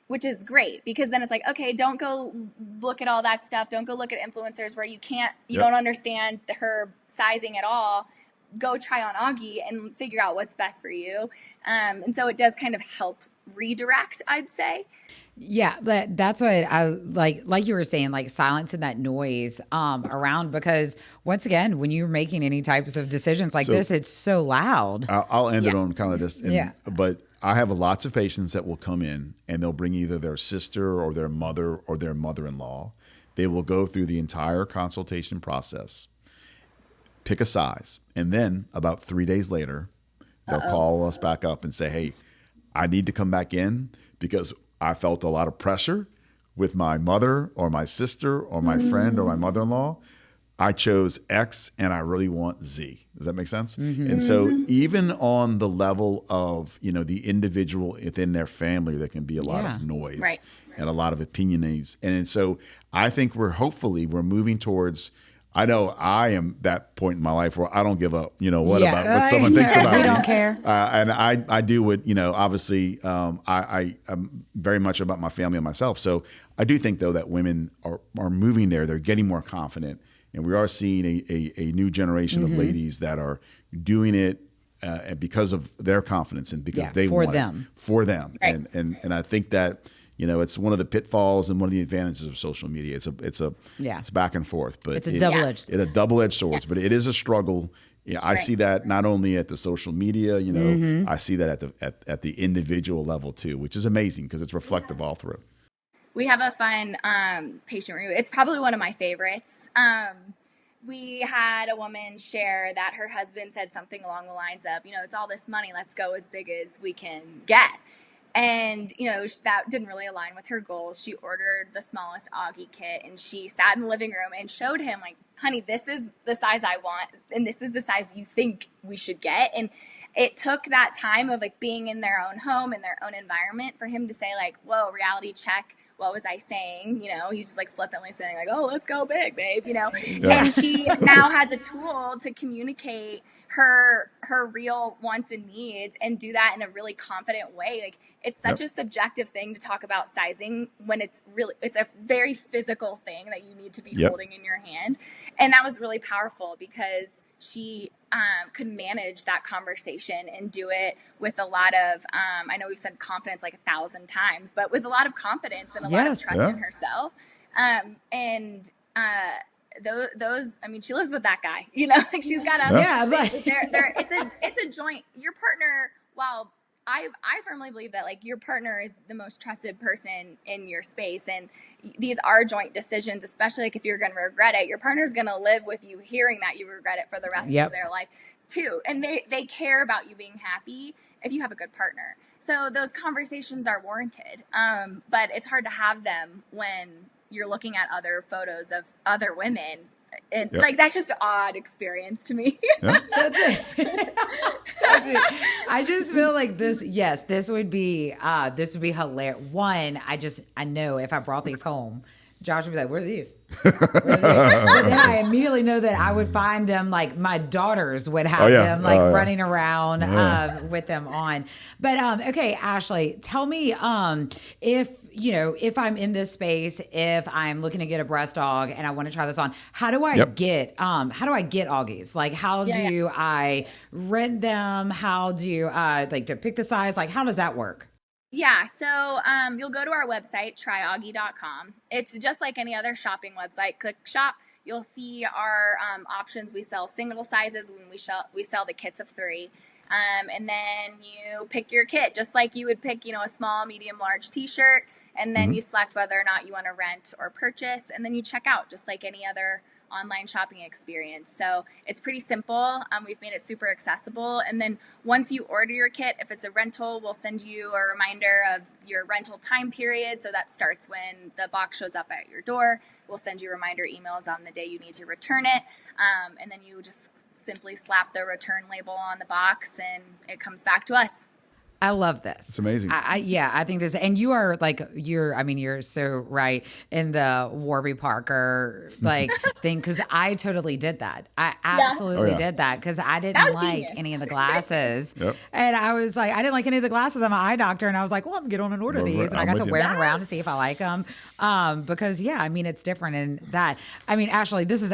which is great, because then it's like, okay, don't go look at all that stuff. Don't go look at influencers where you don't understand her sizing at all. Go try on Auggie and figure out what's best for you. And so it does kind of help redirect, I'd say. Yeah, that's what I like you were saying, like silencing that noise around, because once again, when you're making any types of decisions like this, it's so loud. I'll end it on kind of this. But I have lots of patients that will come in, and they'll bring either their sister or their mother or their mother-in-law. They will go through the entire consultation process, pick a size, and then about 3 days later, they'll call us back up and say, hey, I need to come back in because I felt a lot of pressure with my mother or my sister or my friend or my mother-in-law. I chose X and I really want Z. Does that make sense? And so even on the level of, the individual within their family, there can be a lot of noise and a lot of opinionates. And so I think we're moving towards, I know I am that point in my life where I don't give up, about what someone thinks about me. We don't care. And I do what, obviously I'm very much about my family and myself. So I do think, though, that women are moving there. They're getting more confident. And we are seeing a new generation of ladies that are doing it because of their confidence and because they want it. For them. Right. And I think that, it's one of the pitfalls and one of the advantages of social media. It's back and forth, but it's a double-edged sword. It's a double-edged sword, but it is a struggle. Yeah, I see that not only at the social media, I see that at the individual level too, which is amazing because it's reflective all through. We have a fun patient review. It's probably one of my favorites. We had a woman share that her husband said something along the lines of, it's all this money, let's go as big as we can get. And, that didn't really align with her goals. She ordered the smallest Auggie kit, and she sat in the living room and showed him, like, honey, this is the size I want, and this is the size you think we should get. And it took that time of, like, being in their own home, in their own environment, for him to say, like, whoa, reality check. What was I saying? He's just like flippantly saying like, oh, let's go big, babe, And she now has a tool to communicate her real wants and needs and do that in a really confident way. Like, it's such a subjective thing to talk about sizing when it's a very physical thing that you need to be holding in your hand. And that was really powerful because she could manage that conversation and do it with a lot of, I know we've said confidence like 1,000 times, but with a lot of confidence and a lot of trust in herself. Those, I mean, she lives with that guy, you know, like she's got it's a joint, your partner, while I firmly believe that like your partner is the most trusted person in your space, and these are joint decisions, especially like if you're going to regret it, your partner's going to live with you hearing that you regret it for the rest of their life too. And they care about you being happy if you have a good partner. So those conversations are warranted. But it's hard to have them when you're looking at other photos of other women. Like that's just an odd experience to me. That's it. I just feel like this would be hilarious. One, I know if I brought these home, Josh would be like, "Where are these?" But then I immediately know that I would find them, like my daughters would have them running around with them on. But okay, Ashley, tell me if I'm in this space, if I'm looking to get a breast dog and I want to try this on, how do I get Auggies? Like how do I rent them? How do I to pick the size? Like how does that work? Yeah, so you'll go to our website, tryauggie.com. It's just like any other shopping website. Click shop. You'll see our options. We sell single sizes when we sell the kits of 3. And then you pick your kit, just like you would pick, a small, medium, large t-shirt. And then you select whether or not you want to rent or purchase. And then you check out just like any other online shopping experience. So it's pretty simple. We've made it super accessible. And then once you order your kit, if it's a rental, we'll send you a reminder of your rental time period. So that starts when the box shows up at your door. We'll send you reminder emails on the day you need to return it. And then you just simply slap the return label on the box and it comes back to us. I love this. It's amazing. I think this, and you are you're so right in the Warby Parker thing, because I totally did that. I absolutely did that because I didn't like any of the glasses. And I was like, I didn't like any of the glasses. I'm an eye doctor, and I was like, well, I'm going to get on and order these. And I got to wear them around to see if I like them. Because it's different. And that, Ashley, this is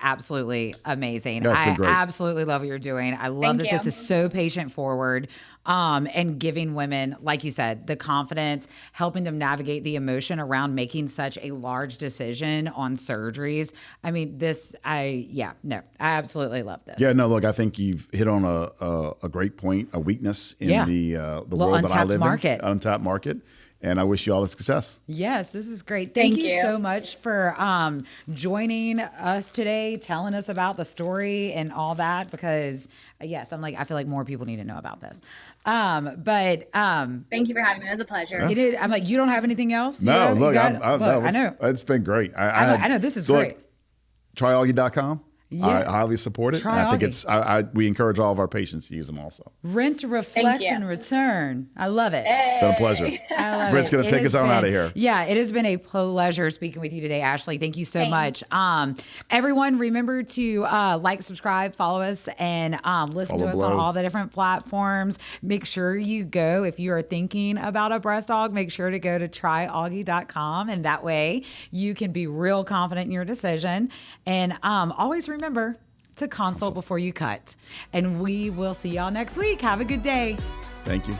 absolutely amazing. I absolutely love what you're doing. I love that this is so patient forward. And giving women, like you said, the confidence, helping them navigate the emotion around making such a large decision on surgeries. I absolutely love this. Yeah, no, look, I think you've hit on a great point, a weakness in the world that I live in, untapped market. And I wish you all the success. Yes, this is great. Thank you so much for joining us today, telling us about the story and all that, because I feel like more people need to know about this. Thank you for having me. It was a pleasure. It is. I'm like, you don't have anything else? No, I know. It's been great. I know this is great. Tryaugie.com. Yeah. I highly support it. Try I think we encourage all of our patients to use them also. Rent, reflect, and return. I love it. It's been a pleasure. I love Britt's going to take us on out of here. Yeah, it has been a pleasure speaking with you today, Ashley. Thank you so much. Everyone, remember to subscribe, follow us, and listen to us on all the different platforms. Make sure you go, if you are thinking about a breast dog, make sure to go to tryauggie.com, and that way you can be real confident in your decision. And always remember to consult before you cut. And we will see y'all next week. Have a good day. Thank you.